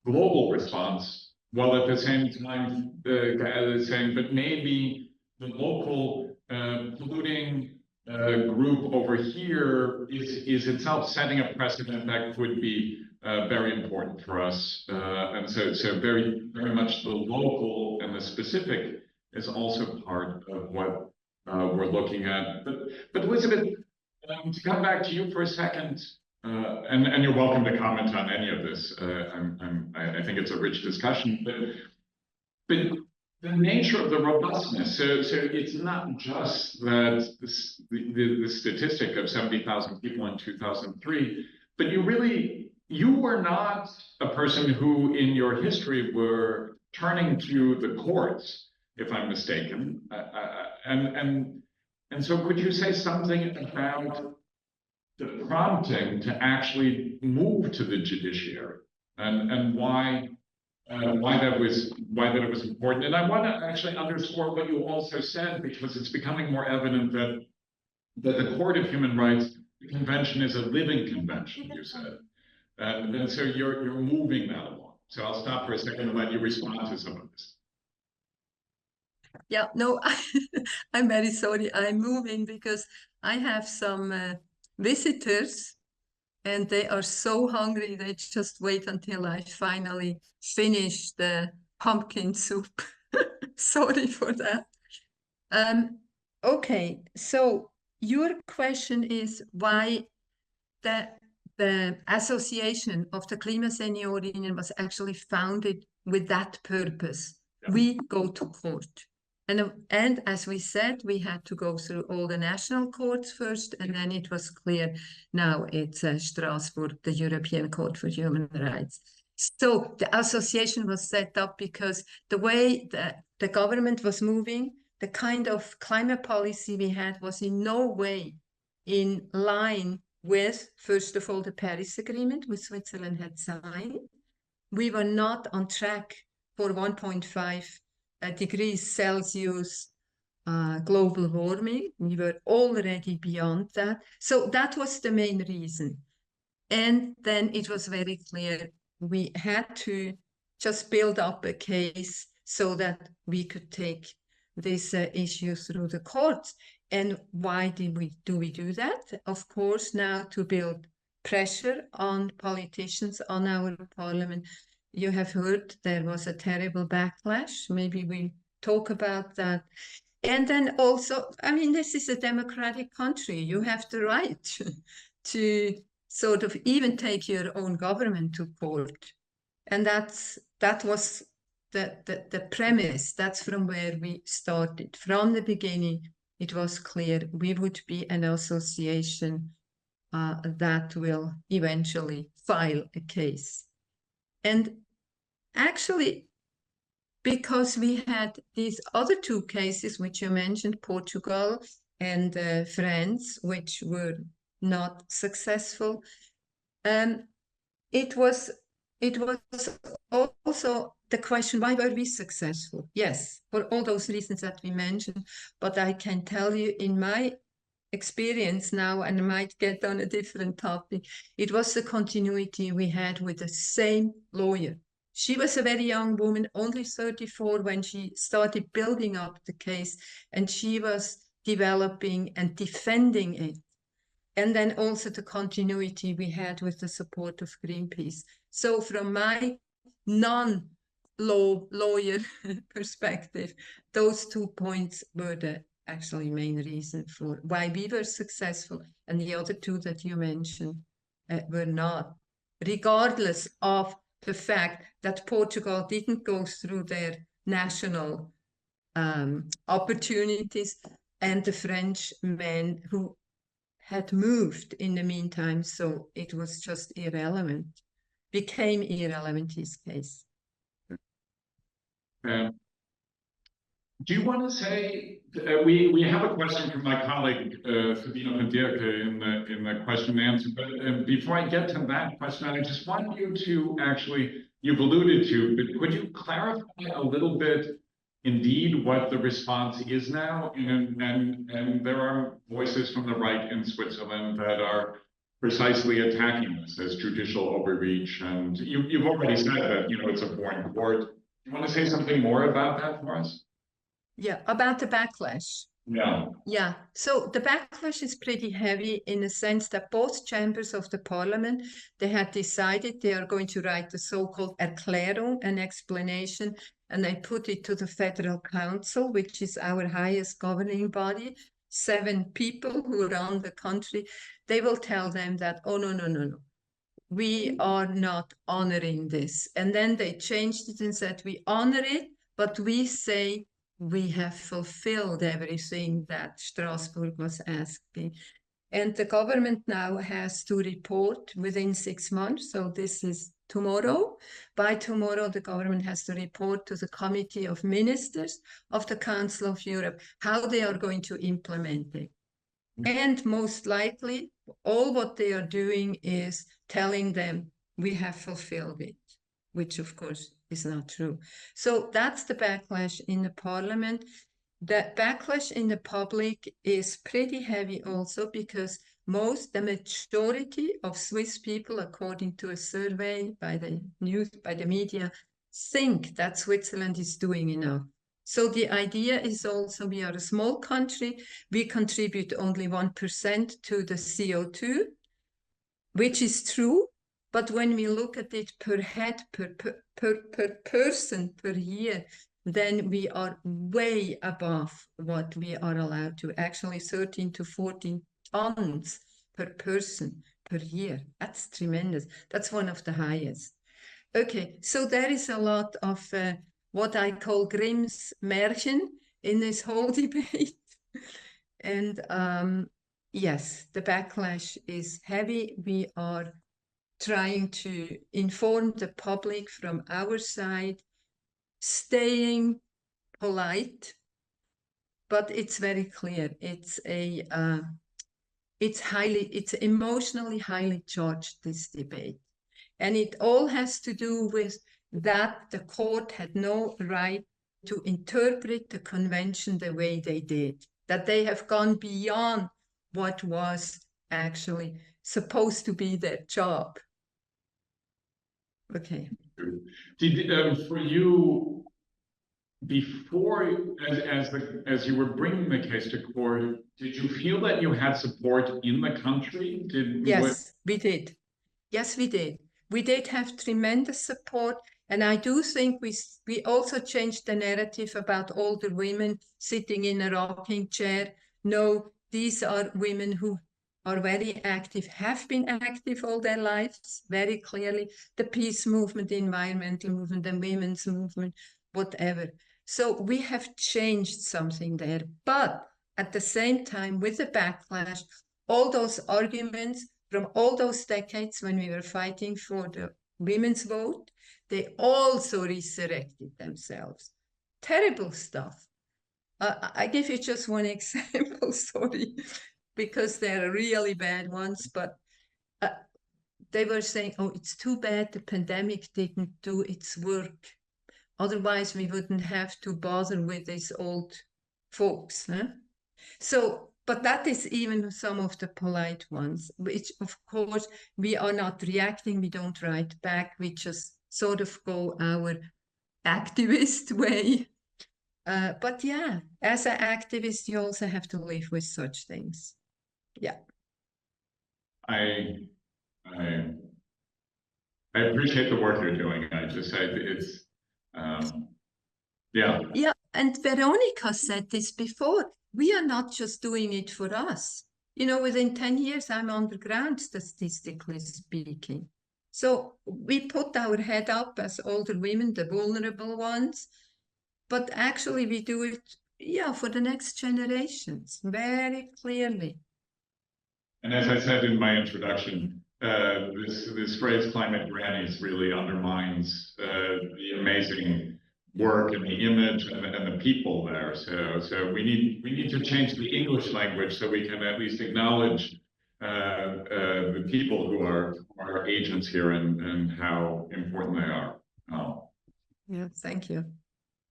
global response, while at the same time Gaëlle is saying, but maybe the local polluting group over here is itself setting a precedent that could be very important for us. And so very, very much the local and the specific is also part of what we're looking at. But Elisabeth, to come back to you for a second, and you're welcome to comment on any of this. I think it's a rich discussion, but the nature of the robustness. So it's not just that the statistic of 70,000 people in 2003, but you were not a person who in your history were turning to the courts, if I'm mistaken. And so could you say something about the prompting to actually move to the judiciary and why that was important? And I want to actually underscore what you also said, because it's becoming more evident that the Court of Human Rights, the convention, is a living convention, you said. And so you're moving that along. So I'll stop for a second and let you respond to some of this.
Yeah, no, I'm very sorry. I'm moving because I have some visitors and they are so hungry. They just wait until I finally finish the pumpkin soup. Sorry for that. Okay, so your question is why the association of the Klima Seniorinnen was actually founded with that purpose. Yeah. We go to court. And as we said, we had to go through all the national courts first, and then it was clear now it's Strasbourg, the European Court for Human Rights. So the association was set up because the way the government was moving, the kind of climate policy we had was in no way in line with, first of all, the Paris Agreement, which Switzerland had signed. We were not on track for 1.5 degrees Celsius global warming. We were already beyond that. So that was the main reason. And then it was very clear we had to just build up a case so that we could take this issue through the courts. And why do we do that? Of course, now to build pressure on politicians, on our parliament. You have heard there was a terrible backlash. Maybe we talk about that. And then also, I mean, this is a democratic country. You have the right to sort of even take your own government to court. And that was the premise. That's from where we started. From the beginning, it was clear we would be an association that will eventually file a case. And actually, because we had these other two cases, which you mentioned, Portugal and France, which were not successful, it was also the question, why were we successful? Yes, for all those reasons that we mentioned, but I can tell you in my experience now, and I might get on a different topic, it was the continuity we had with the same lawyer. She was a very young woman, only 34 when she started building up the case, and she was developing and defending it. And then also the continuity we had with the support of Greenpeace. So from my non-lawyer perspective, those 2 points were the actually main reason for why we were successful, and the other two that you mentioned were not, regardless of the fact that Portugal didn't go through their national opportunities, and the French men who had moved in the meantime, so it was just irrelevant, became irrelevant, his case.
Do you want to say, we have a question from my colleague, Veronica Federico in the question and answer, but before I get to that question, I just want you to actually, you've alluded to, but could you clarify a little bit, indeed, what the response is now? And there are voices from the right in Switzerland that are precisely attacking this as judicial overreach. And you've already said that, it's a foreign court. Do you want to say something more about that for us?
Yeah, about the backlash.
Yeah.
Yeah, so the backlash is pretty heavy in the sense that both chambers of the parliament, they had decided they are going to write the so-called Erklärung, an explanation, and they put it to the Federal Council, which is our highest governing body. 7 people who run the country, they will tell them that, oh, no, we are not honoring this. And then they changed it and said, we honor it, but we say we have fulfilled everything that Strasbourg was asking. And the government now has to report within 6 months. So this is tomorrow. By tomorrow, the government has to report to the Committee of Ministers of the Council of Europe how they are going to implement it. And most likely, all what they are doing is telling them we have fulfilled it, which of course is not true. So that's the backlash in the parliament. The backlash in the public is pretty heavy also because the majority of Swiss people, according to a survey by the media, think that Switzerland is doing enough. So the idea is also we are a small country. We contribute only 1% to the CO2, which is true. But when we look at it per head, per person, per year, then we are way above what we are allowed to. Actually, 13 to 14 tons per person per year. That's tremendous. That's one of the highest. Okay, so there is a lot of what I call Grimm's Märchen in this whole debate. And yes, the backlash is heavy. We are trying to inform the public from our side, staying polite, but it's very clear. It's emotionally highly charged, this debate. And it all has to do with that the court had no right to interpret the convention the way they did, that they have gone beyond what was actually supposed to be their job. Okay.
For you, before, as you were bringing the case to court, did you feel that you had support in the country?
Yes, we did. Yes, we did. We did have tremendous support. And I do think we also changed the narrative about older women sitting in a rocking chair. No, these are women who are very active, have been active all their lives, very clearly. The peace movement, the environmental movement, the women's movement, whatever. So we have changed something there. But at the same time, with the backlash, all those arguments from all those decades when we were fighting for the women's vote, they also resurrected themselves. Terrible stuff. I give you just one example, sorry, because they're really bad ones, but they were saying, oh, it's too bad the pandemic didn't do its work. Otherwise, we wouldn't have to bother with these old folks. Huh? So, but that is even some of the polite ones, which of course we are not reacting, we don't write back, we just sort of go our activist way. But yeah, as an activist, you also have to live with such things. Yeah.
I appreciate the work you're doing. I just say it's, yeah.
Yeah, and Veronica said this before. We are not just doing it for us. You know, within 10 years, I'm underground, statistically speaking. So we put our head up as older women, the vulnerable ones, but actually we do it, yeah, for the next generations, very clearly.
And as I said in my introduction, this phrase "climate grannies" really undermines the amazing work and the image and the people there. So we need to change the English language so we can at least acknowledge the people who are agents here and how important they are. Oh.
Yeah, thank you.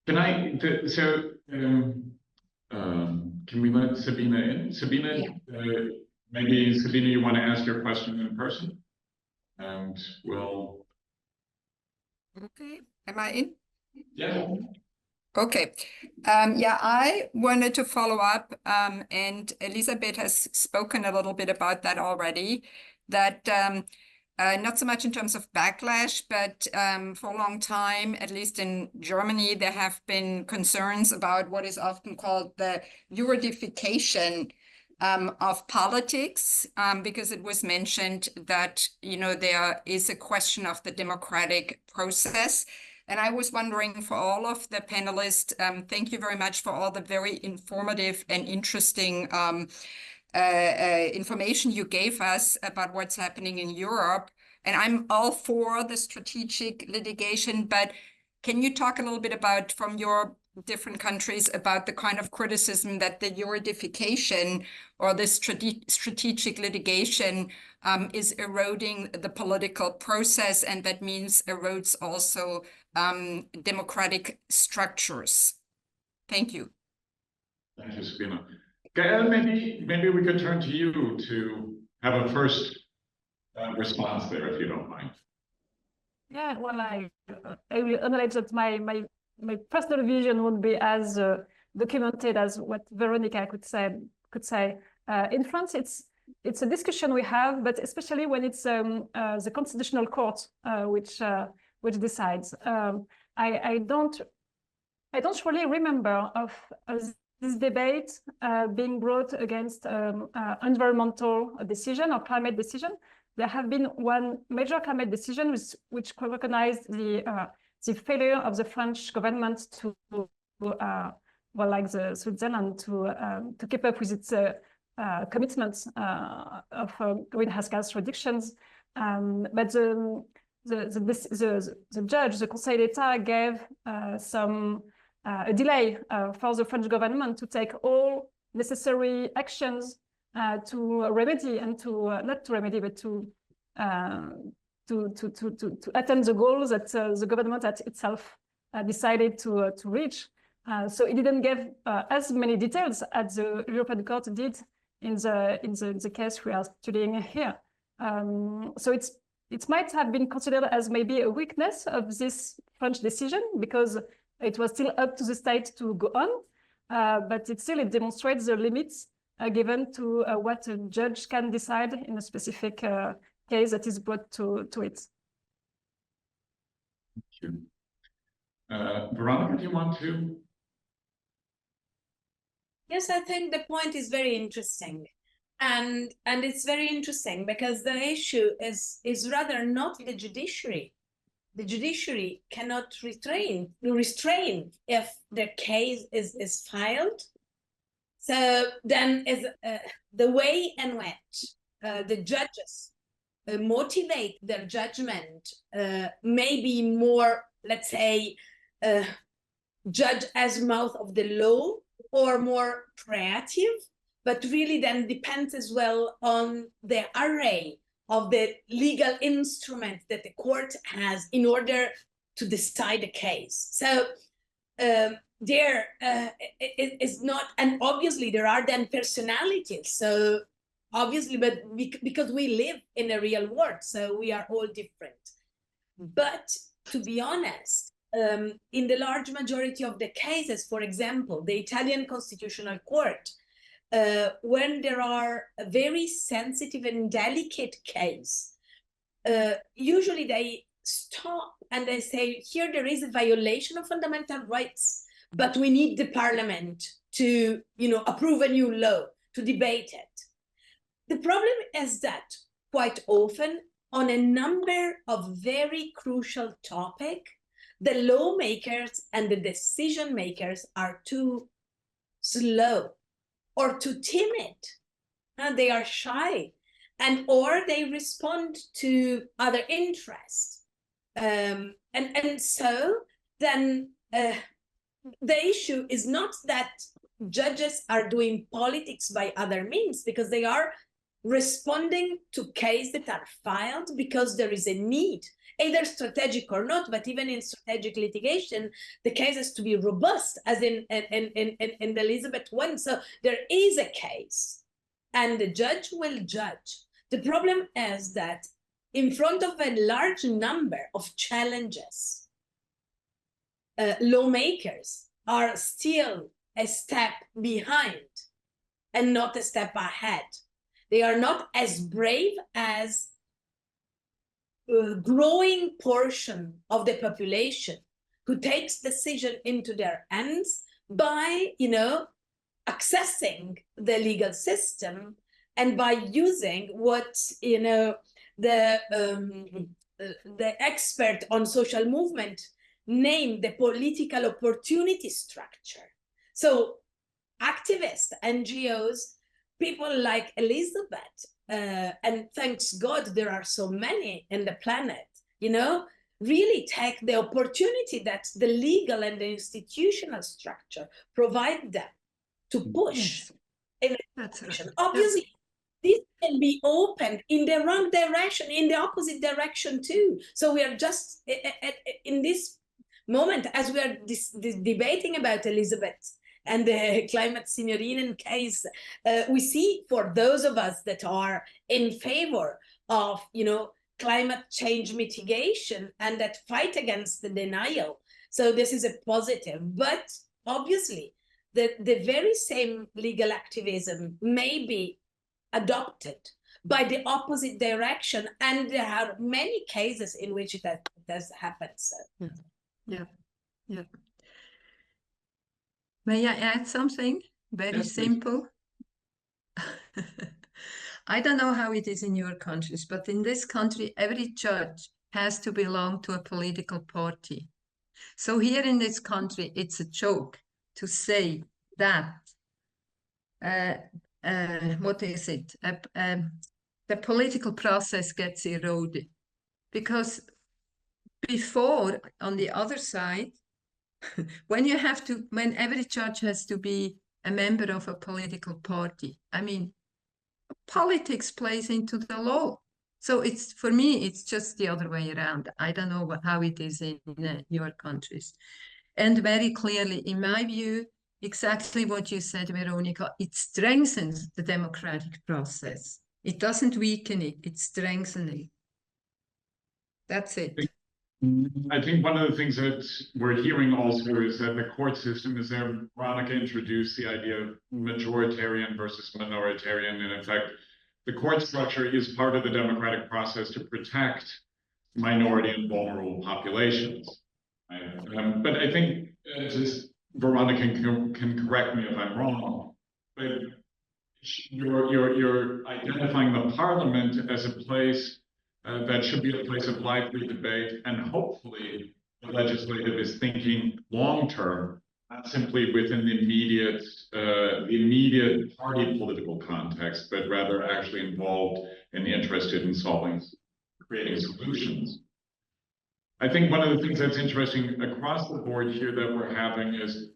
Can I? Can we let Sabina in? Sabina, yeah. Maybe Sabina, you want to ask your question in person, and we'll.
Okay, am I in?
Yeah.
Okay. Yeah, I wanted to follow up, and Elisabeth has spoken a little bit about that already, that not so much in terms of backlash, but for a long time, at least in Germany, there have been concerns about what is often called the Euridification of politics, because it was mentioned that, you know, there is a question of the democratic process. And I was wondering, for all of the panelists, thank you very much for all the very informative and interesting information you gave us about what's happening in Europe. And I'm all for the strategic litigation, but can you talk a little bit about, from your different countries, about the kind of criticism that the Euridification or the strategic litigation is eroding the political process, and that means erodes also democratic structures? Thank you.
Thank you, Sabina. Gaëlle, maybe we could turn to you to have a first response there, if you don't mind.
Yeah, well, I will acknowledge that my personal vision won't be as documented as what Veronica could say. In France, it's a discussion we have, but especially when it's the Constitutional Court which decides. I don't really remember of this debate being brought against environmental decision or climate decision. There have been one major climate decision which recognized the failure of the French government to well, like the Switzerland, to keep up with its commitments of greenhouse gas reductions. But the judge, the Conseil d'État, gave a delay for the French government to take all necessary actions to remedy and not to remedy, but to attain the goals that the government itself decided to reach. So it didn't give as many details as the European Court did in the case we are studying here. So it might have been considered as maybe a weakness of this French decision, because it was still up to the state to go on, but it demonstrates the limits given to what a judge can decide in a specific case that is brought to it.
Thank you. Veronica, do you want to?
Yes, I think the point is very interesting. And it's very interesting because the issue is rather not the judiciary. The judiciary cannot restrain if the case is filed. So then is the way in which the judges motivate their judgment may be more, let's say, judge as mouth of the law or more creative, but really then depends as well on the array of the legal instruments that the court has in order to decide a case. So there is not, and obviously there are then personalities. So obviously, but because we live in a real world, so we are all different. But to be honest, in the large majority of the cases, for example, the Italian Constitutional Court, when there are a very sensitive and delicate case, usually they stop and they say, here there is a violation of fundamental rights, but we need the parliament to, approve a new law, to debate it. The problem is that quite often on a number of very crucial topics, the lawmakers and the decision makers are too slow or too timid, and they are shy, or they respond to other interests. And so then the issue is not that judges are doing politics by other means, because they are responding to cases that are filed because there is a need, either strategic or not, but even in strategic litigation, the case has to be robust, as in the Elisabeth one. So there is a case, and the judge will judge. The problem is that in front of a large number of challenges, lawmakers are still a step behind and not a step ahead. They are not as brave as growing portion of the population who takes decision into their hands by, accessing the legal system and by using what, the expert on social movement named the political opportunity structure. So activists, NGOs, people like Elisabeth, and thanks God there are so many in the planet, really take the opportunity that the legal and the institutional structure provide them to push in a direction. Obviously, this can be opened in the wrong direction, in the opposite direction too. So we are just in this moment, as we are debating about Elisabeth and the climate Seniorinnen case, we see for those of us that are in favor of, climate change mitigation and that fight against the denial. So this is a positive, but obviously the very same legal activism may be adopted by the opposite direction, and there are many cases in which it has happened. So.
Yeah. May I add something very
Yes,
simple? I don't know how it is in your countries, but in this country, every judge has to belong to a political party. So here in this country, it's a joke to say that, what is it? The political process gets eroded. Because before, on the other side, when every judge has to be a member of a political party, politics plays into the law. So for me, it's just the other way around. I don't know how it is in your countries. And very clearly, in my view, exactly what you said, Veronica, it strengthens the democratic process. It doesn't weaken it, it strengthens it. That's it.
I think one of the things that we're hearing also is that the court system is there. Veronica introduced the idea of majoritarian versus minoritarian, and in fact, the court structure is part of the democratic process to protect minority and vulnerable populations. But I think, just Veronica can correct me if I'm wrong, but you're identifying the parliament as a place that should be a place of lively debate, and hopefully the legislative is thinking long-term, not simply within the immediate party political context, but rather actually involved and interested in creating solutions. I think one of the things that's interesting across the board here that we're having is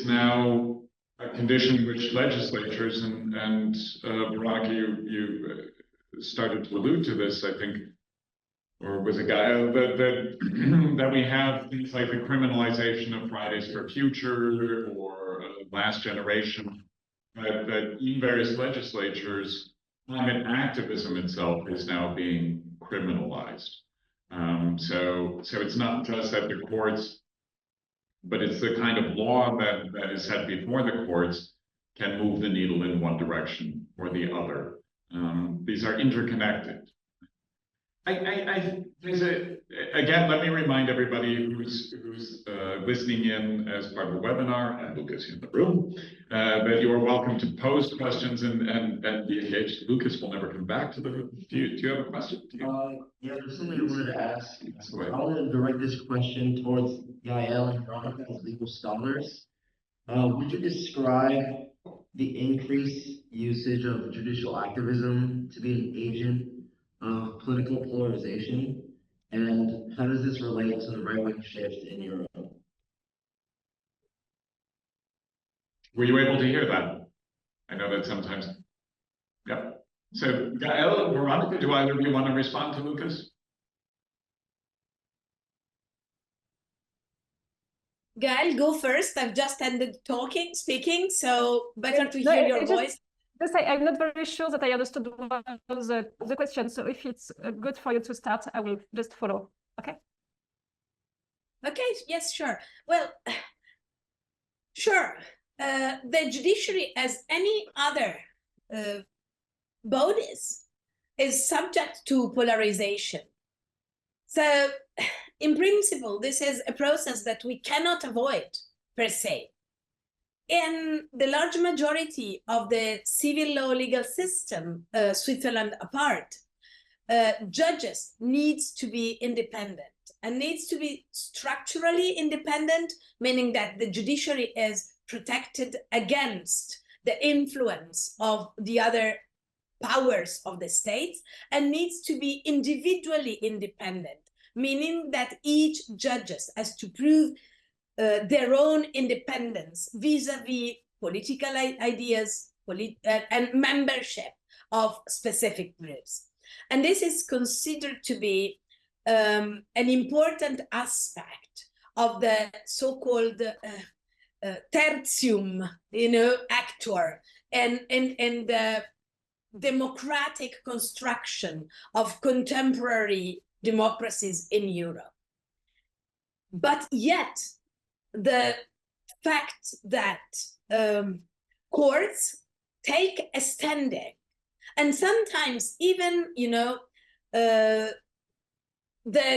now a condition which legislatures and Veronica, you started to allude to this, I think, or was it Gaëlle, that we have things like the criminalization of Fridays for Future or Last Generation, that in various legislatures, climate activism itself is now being criminalized. So it's not just that the courts, but it's the kind of law that is set before the courts can move the needle in one direction or the other. These are interconnected. Again, let me remind everybody who's listening in as part of the webinar, and Lucas in the room, that you are welcome to pose questions and be engaged. Lucas will never come back to the room. Do you have a question?
Yeah, there's something I wanted to ask. I want to direct this question towards Gaëlle and Veronica as legal scholars. Would you describe the increased usage of judicial activism to be an agent of political polarization, and how does this relate to the right-wing shift in Europe?
Were you able to hear that? I know that sometimes. Yep. So Gaëlle, Veronica, do either of you want to respond to Lucas?
Gaëlle, go first. I've just ended speaking, so better to hear your voice.
I'm not very sure that I understood the question, so if it's good for you to start, I will just follow. Okay?
Okay, yes, sure. Well, sure. The judiciary, as any other bodies, is subject to polarization. So in principle, this is a process that we cannot avoid per se. In the large majority of the civil law legal system, Switzerland apart, judges needs to be independent and needs to be structurally independent, meaning that the judiciary is protected against the influence of the other powers of the state, and needs to be individually independent, meaning that each judge has to prove their own independence vis-a-vis political ideas and membership of specific groups. And this is considered to be an important aspect of the so-called tertium, actor, and the democratic construction of contemporary democracies in Europe. But yet, the fact that courts take a standing, and sometimes even, the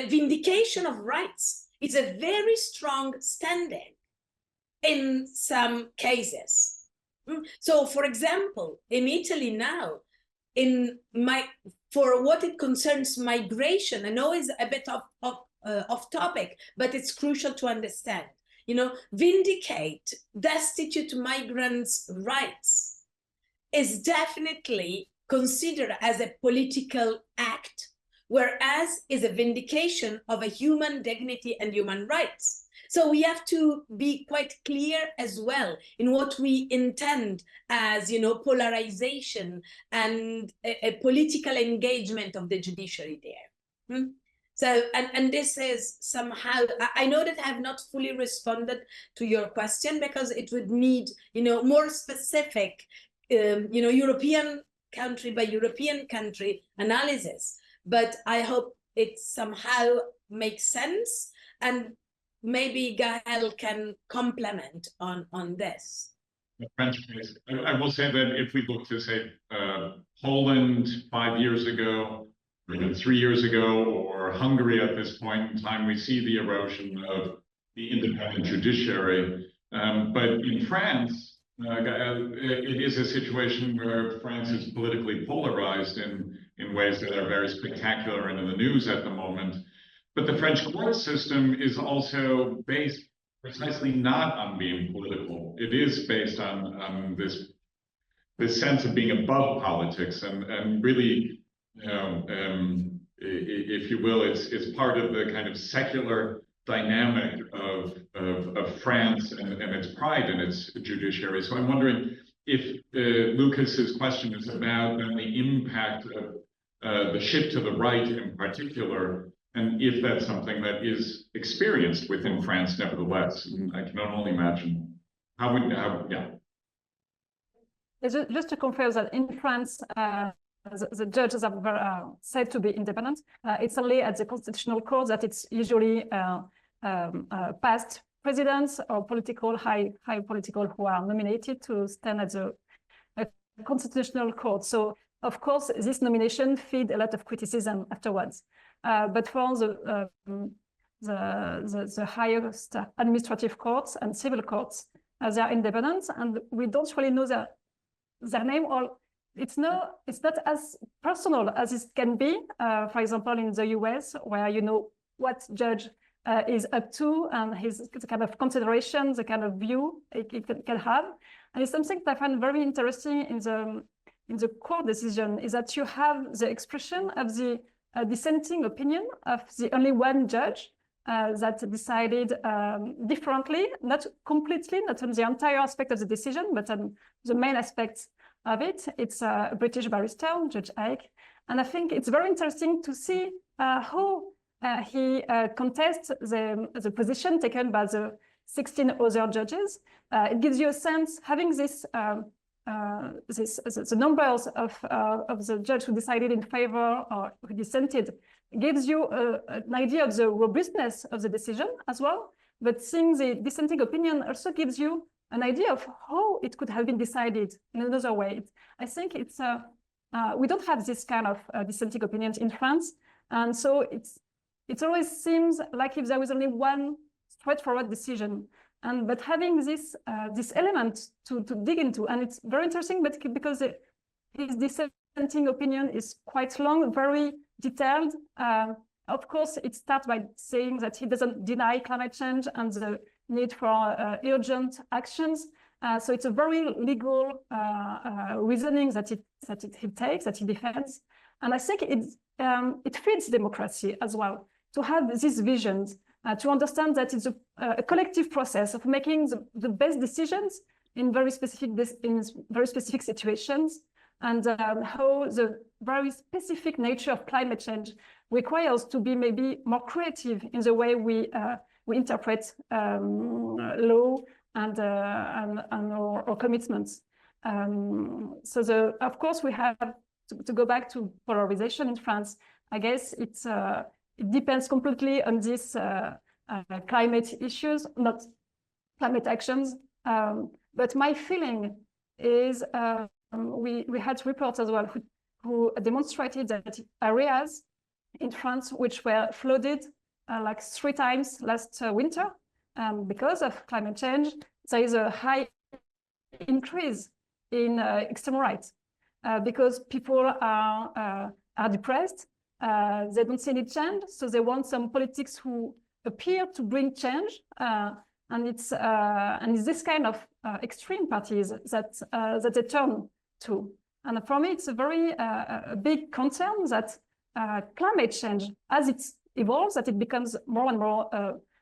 vindication of rights is a very strong standing in some cases. So, for example, in Italy now, for what it concerns migration, I know it's a bit off topic, but it's crucial to understand. Vindicate destitute migrants' rights is definitely considered as a political act, whereas is a vindication of a human dignity and human rights. So we have to be quite clear as well in what we intend as, polarization and a political engagement of the judiciary there. So, and this is somehow, I know that I have not fully responded to your question, because it would need, more specific, European country by European country analysis. But I hope it somehow makes sense, and maybe Gaëlle can complement on this.
The French case, I will say that if we look to, say, Poland 5 years ago, or even 3 years ago, or Hungary at this point in time, we see the erosion of the independent judiciary. But in France, it is a situation where France is politically polarized in ways that are very spectacular and in the news at the moment. But the French court system is also based precisely not on being political. It is based on this sense of being above politics, and really, if you will, it's part of the kind of secular dynamic of France and its pride in its judiciary. So I'm wondering if Lucas's question is about the impact of the shift to the right in particular, and if that's something that is experienced within France, nevertheless. I can only imagine.
Just to confirm that in France, the judges are said to be independent. It's only at the Constitutional Court that it's usually past presidents or high political who are nominated to stand at the Constitutional Court. So, of course, this nomination feed a lot of criticism afterwards. But for the highest administrative courts and civil courts, they are independent, and we don't really know their name, or it's not as personal as it can be. For example, in the US, where you know what judge is up to and the kind of consideration, the kind of view it can have. And it's something that I find very interesting in the court decision, is that you have the expression of the dissenting opinion of the only one judge that decided differently, not completely, not on the entire aspect of the decision, but on the main aspects of it. It's a British barrister, Judge Gaëlle, and I think it's very interesting to see how he contests the position taken by the 16 other judges. It gives you a sense, having this the numbers of the judge who decided in favor or who dissented, gives you an idea of the robustness of the decision as well. But seeing the dissenting opinion also gives you an idea of how it could have been decided in another way. I think it's we don't have this kind of dissenting opinions in France, and so it always seems like if there was only one straightforward decision. But having this this element to dig into, and it's very interesting, but because his dissenting opinion is quite long, very detailed. Of course, it starts by saying that he doesn't deny climate change and the need for urgent actions. So it's a very legal reasoning that he takes, that he defends. And I think it fits democracy as well, to have these visions, to understand that it's a collective process of making the best decisions in very specific situations, and how the very specific nature of climate change requires to be maybe more creative in the way we interpret law and our commitments. So of course we have to go back to polarization in France. I guess it depends completely on these climate issues, not climate actions. But my feeling is we had reports as well who demonstrated that areas in France which were flooded like 3 times last winter because of climate change, there is a high increase in extreme right because people are depressed. They don't see any change, so they want some politics who appear to bring change, and it's this kind of extreme parties that they turn to. And for me, it's a very big concern that climate change, as it evolves, that it becomes more and more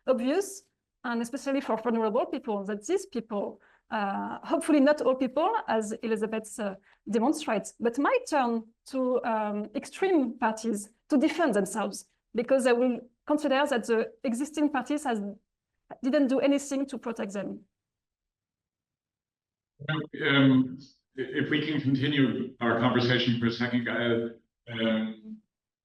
obvious, and especially for vulnerable people, that these people, hopefully not all people, as Elisabeth demonstrates, but might turn to extreme parties to defend themselves, because they will consider that the existing parties didn't do anything to protect them.
If we can continue our conversation for a second, Gaëlle,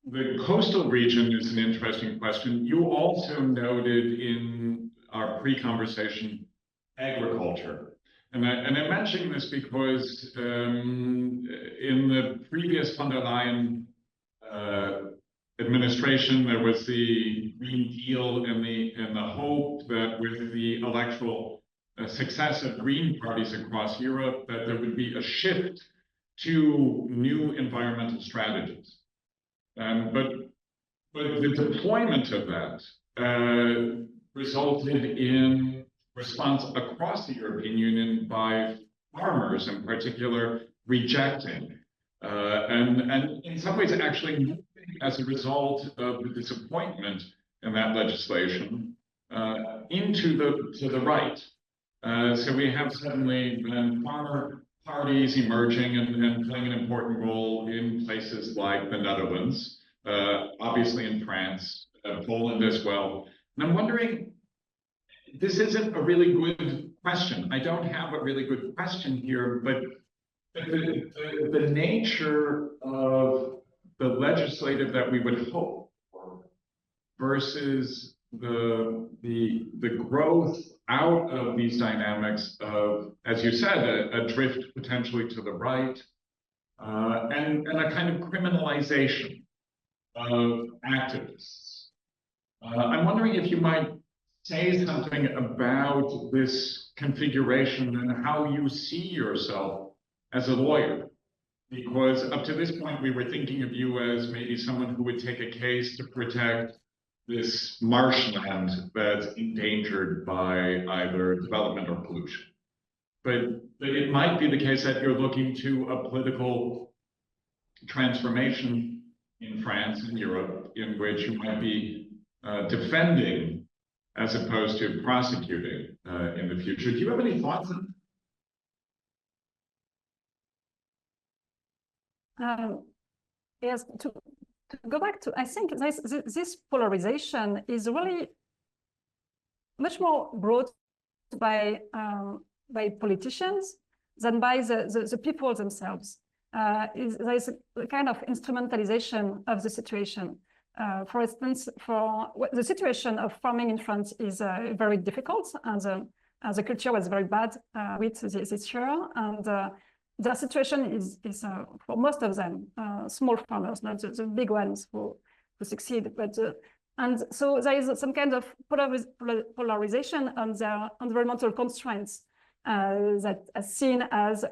the coastal region is an interesting question. You also noted in our pre-conversation agriculture. And I'm mentioning this because in the previous von der Leyen administration, there was the Green Deal and the hope that with the electoral success of green parties across Europe, that there would be a shift to new environmental strategies. But the deployment of that resulted in response across the European Union by farmers in particular rejecting and in some ways actually moving as a result of the disappointment in that legislation into the right. So we have suddenly been farmer parties emerging and playing an important role in places like the Netherlands, obviously in France, Poland as well. And I'm wondering, this isn't a really good question. I don't have a really good question here, but the nature of the legislative that we would hope for versus the growth out of these dynamics of, as you said, a drift potentially to the right, and a kind of criminalization of activists. I'm wondering if you might say something about this configuration and how you see yourself as a lawyer. Because up to this point, we were thinking of you as maybe someone who would take a case to protect this marshland that's endangered by either development or pollution. But it might be the case that you're looking to a political transformation in France and Europe in which you might be defending as opposed to prosecuting in the future. Do you have any thoughts on
that? Yes, to go back to, I think this polarization is really much more brought by politicians than by the people themselves. There is a kind of instrumentalization of the situation. For instance, the situation of farming in France is very difficult, and the culture was very bad with this year, and the situation is for most of them small farmers, not the big ones who succeed. But And so there is some kind of polarization on the environmental constraints that are seen as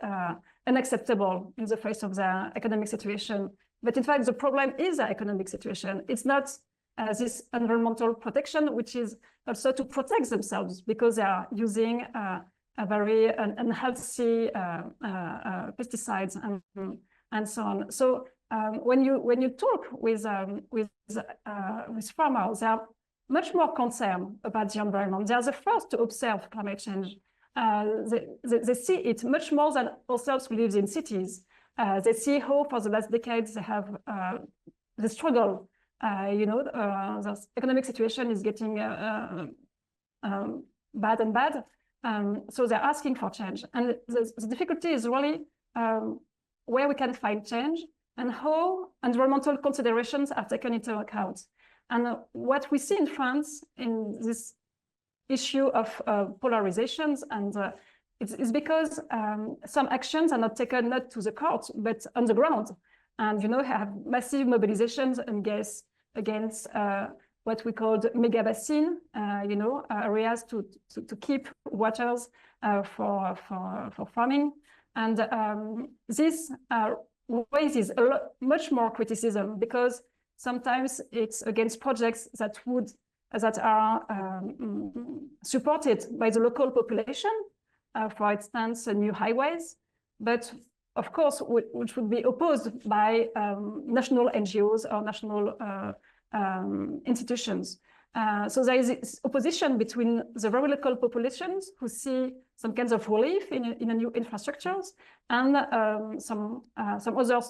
unacceptable in the face of the economic situation. But in fact, the problem is the economic situation. It's not this environmental protection, which is also to protect themselves because they are using a very unhealthy pesticides and so on. So when you talk with farmers, they are much more concerned about the environment. They are the first to observe climate change. They see it much more than ourselves who live in cities. They see how for the last decades they have the struggle. The economic situation is getting bad and bad. So they're asking for change. And the difficulty is really where we can find change and how environmental considerations are taken into account. And what we see in France in this issue of polarizations, and it's because some actions are not taken not to the court, but on the ground. And, have massive mobilizations against what we called mega basin, areas to keep waters for farming. And this raises much more criticism because sometimes it's against projects that are supported by the local population, for instance, new highways, but of course, which would be opposed by national NGOs or national institutions. So there is this opposition between the very local populations who see some kinds of relief in a new infrastructures and some other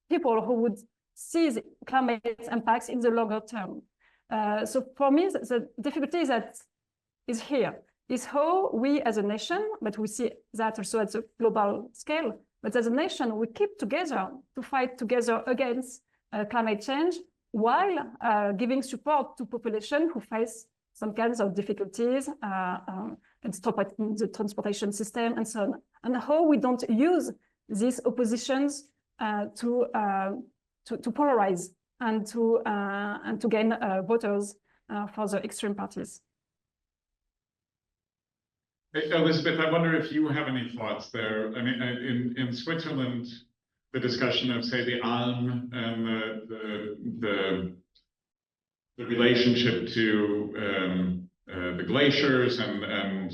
people who would see the climate impacts in the longer term. So for me, the difficulty that is here is how we as a nation, but we see that also at the global scale, but as a nation, we keep together to fight together against climate change while giving support to population who face some kinds of difficulties and stopping the transportation system and so on. And how we don't use these oppositions to polarize and to gain voters for the extreme parties.
Elisabeth, I wonder if you have any thoughts there. I mean, in Switzerland, the discussion of, say, the Alm and the relationship to the glaciers and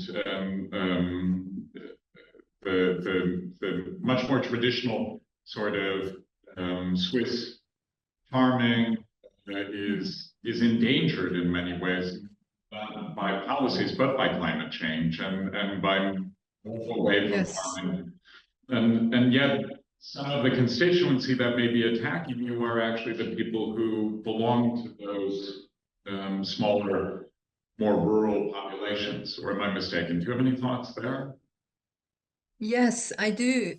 the much more traditional sort of Swiss farming is endangered in many ways, not by policies, but by climate change and by away from farming. And yet, some of the constituency that may be attacking you are actually the people who belong to those smaller, more rural populations. Or am I mistaken? Do you have any thoughts there?
Yes, I do.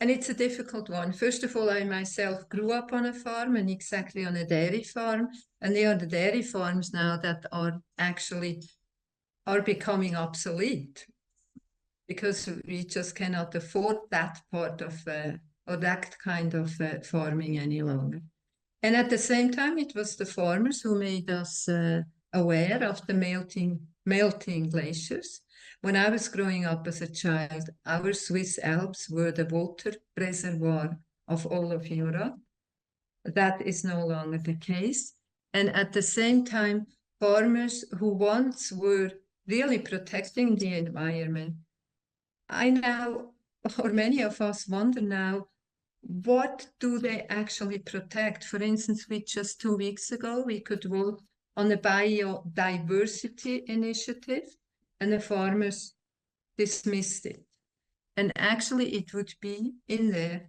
And it's a difficult one. First of all, I myself grew up on a farm and exactly on a dairy farm. And they are the dairy farms now that are becoming obsolete because we just cannot afford that part of or that kind of farming any longer. And at the same time, it was the farmers who made us aware of the melting glaciers. When I was growing up as a child, our Swiss Alps were the water reservoir of all of Europe. That is no longer the case. And at the same time, farmers who once were really protecting the environment, I now, or many of us wonder now, what do they actually protect? For instance, just 2 weeks ago, we could vote on a biodiversity initiative, and the farmers dismissed it. And actually, it would be in there,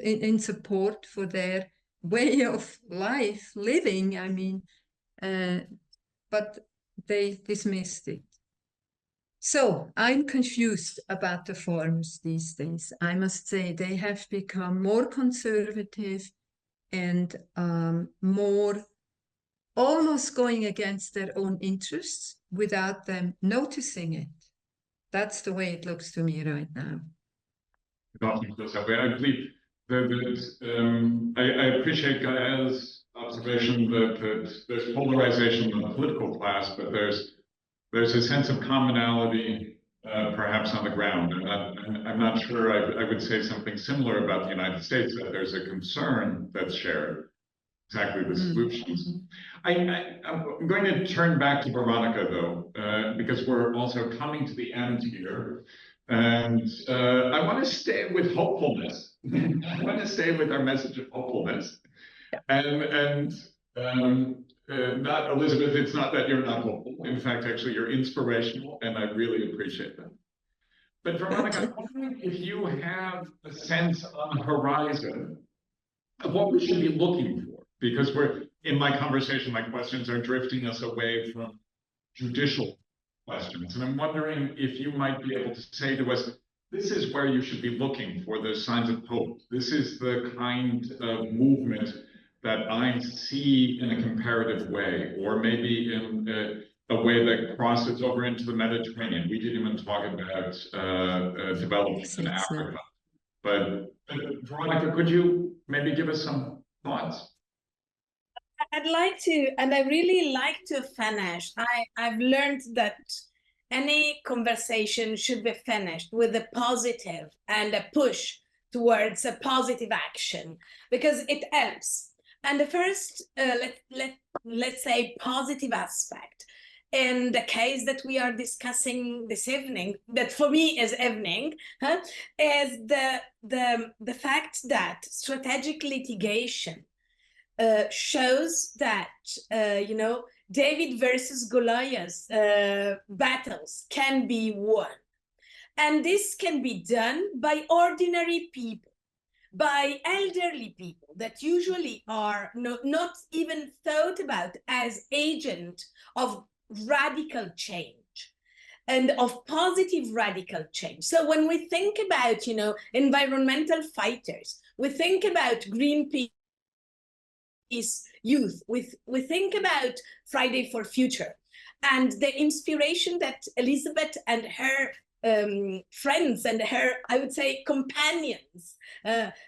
in support for their way of life, living, I mean, but they dismissed it. So I'm confused about the farmers these days. I must say they have become more conservative and more almost going against their own interests without them noticing it. That's the way it looks to me right now.
It often feels that way. I believe that I appreciate Gaëlle's observation that there's polarization in the political class, but there's a sense of commonality, perhaps on the ground. And I'm not sure I would say something similar about the United States, that there's a concern that's shared, exactly the solutions. I'm going to turn back to Veronica, though, because we're also coming to the end here. And I want to stay with hopefulness. I want to stay with our message of hopefulness. And not, Elisabeth, it's not that you're not hopeful. In fact, actually, you're inspirational, and I really appreciate that. But Veronica, I'm wondering if you have a sense on the horizon of what we should be looking for, because in my conversation, my questions are drifting us away from judicial questions. And I'm wondering if you might be able to say to us, this is where you should be looking for those signs of hope. This is the kind of movement that I see in a comparative way, or maybe in a way that crosses over into the Mediterranean. We didn't even talk about development in Africa. But Veronica, could you maybe give us some thoughts?
I'd like to, and I really like to finish. I've learned that any conversation should be finished with a positive and a push towards a positive action, because it helps. And the first, let's say, positive aspect in the case that we are discussing this evening, that for me is evening, is the fact that strategic litigation shows that, David versus Goliath battles can be won. And this can be done by ordinary people, by elderly people that usually are not even thought about as agent of radical change and of positive radical change. So when we think about, environmental fighters, we think about Greenpeace youth, we think about Friday for Future, and the inspiration that Elisabeth and her friends and her, I would say, companions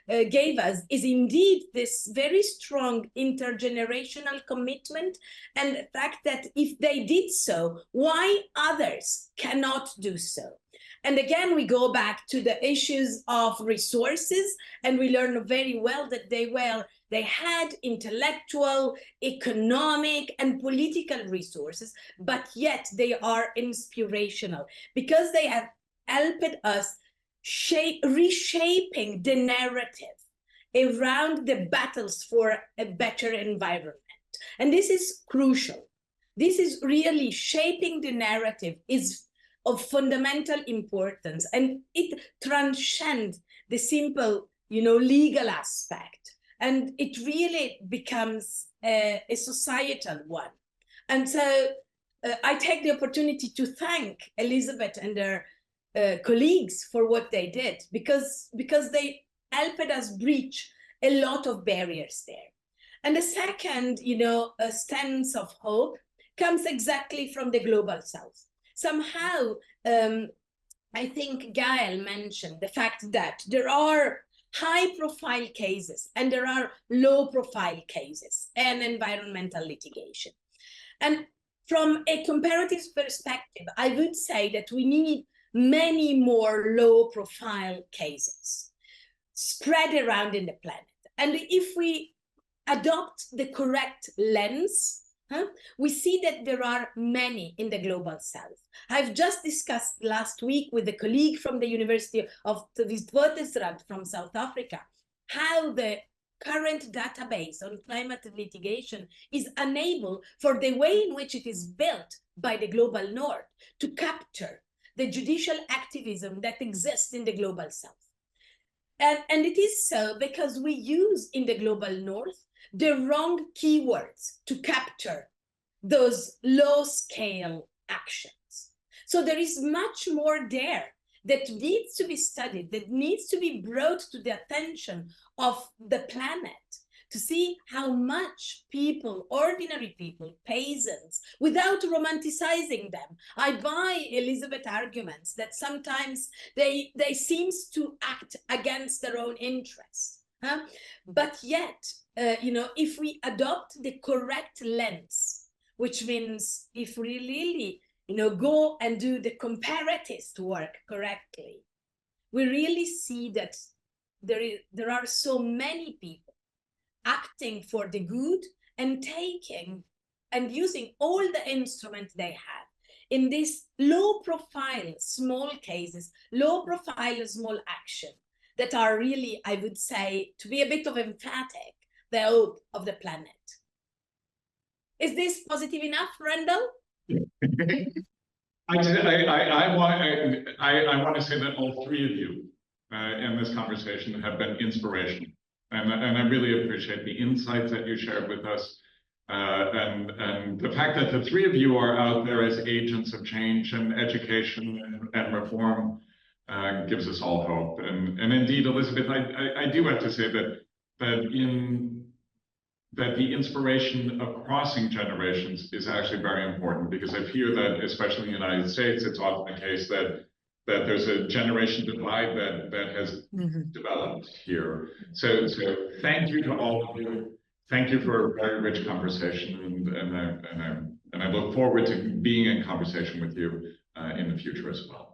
gave us is indeed this very strong intergenerational commitment, and the fact that if they did so, why others cannot do so. And again, we go back to the issues of resources, and we learn very well that they had intellectual, economic, and political resources, but yet they are inspirational because they have helped us reshaping the narrative around the battles for a better environment. And this is crucial. This is really shaping the narrative is of fundamental importance, and it transcends the simple, legal aspect. And it really becomes a societal one. And so I take the opportunity to thank Elisabeth and her colleagues for what they did, because they helped us breach a lot of barriers there. And the second, a sense of hope comes exactly from the global south. Somehow, I think Gaëlle mentioned the fact that there are high-profile cases and there are low-profile cases in environmental litigation. And from a comparative perspective, I would say that we need many more low-profile cases spread around in the planet. And if we adopt the correct lens, we see that there are many in the global south. I've just discussed last week with a colleague from the University of Pittsburgh from South Africa how the current database on climate litigation is unable, for the way in which it is built by the global north, to capture the judicial activism that exists in the global south. And it is so because we use in the global north the wrong keywords to capture those low-scale actions. So there is much more there that needs to be studied, that needs to be brought to the attention of the planet, to see how much people, ordinary people, peasants, without romanticizing them. I buy Elisabeth's arguments that sometimes they seem to act against their own interests. But yet, if we adopt the correct lens, which means if we really, go and do the comparatist work correctly, we really see that there are so many people acting for the good and taking and using all the instruments they have in this low profile, small cases, low profile, small action that are really, I would say, to be a bit of emphatic, the hope of the planet. Is this positive enough, Randall?
I want to say that all three of you in this conversation have been inspirational. And I really appreciate the insights that you shared with us. And the fact that the three of you are out there as agents of change and education and reform gives us all hope. And indeed, Elisabeth, I do have to say that the inspiration of crossing generations is actually very important, because I fear that, especially in the United States, it's often the case that there's a generation divide that has developed here. So thank you to all of you. Thank you for a very rich conversation, and I look forward to being in conversation with you in the future as well.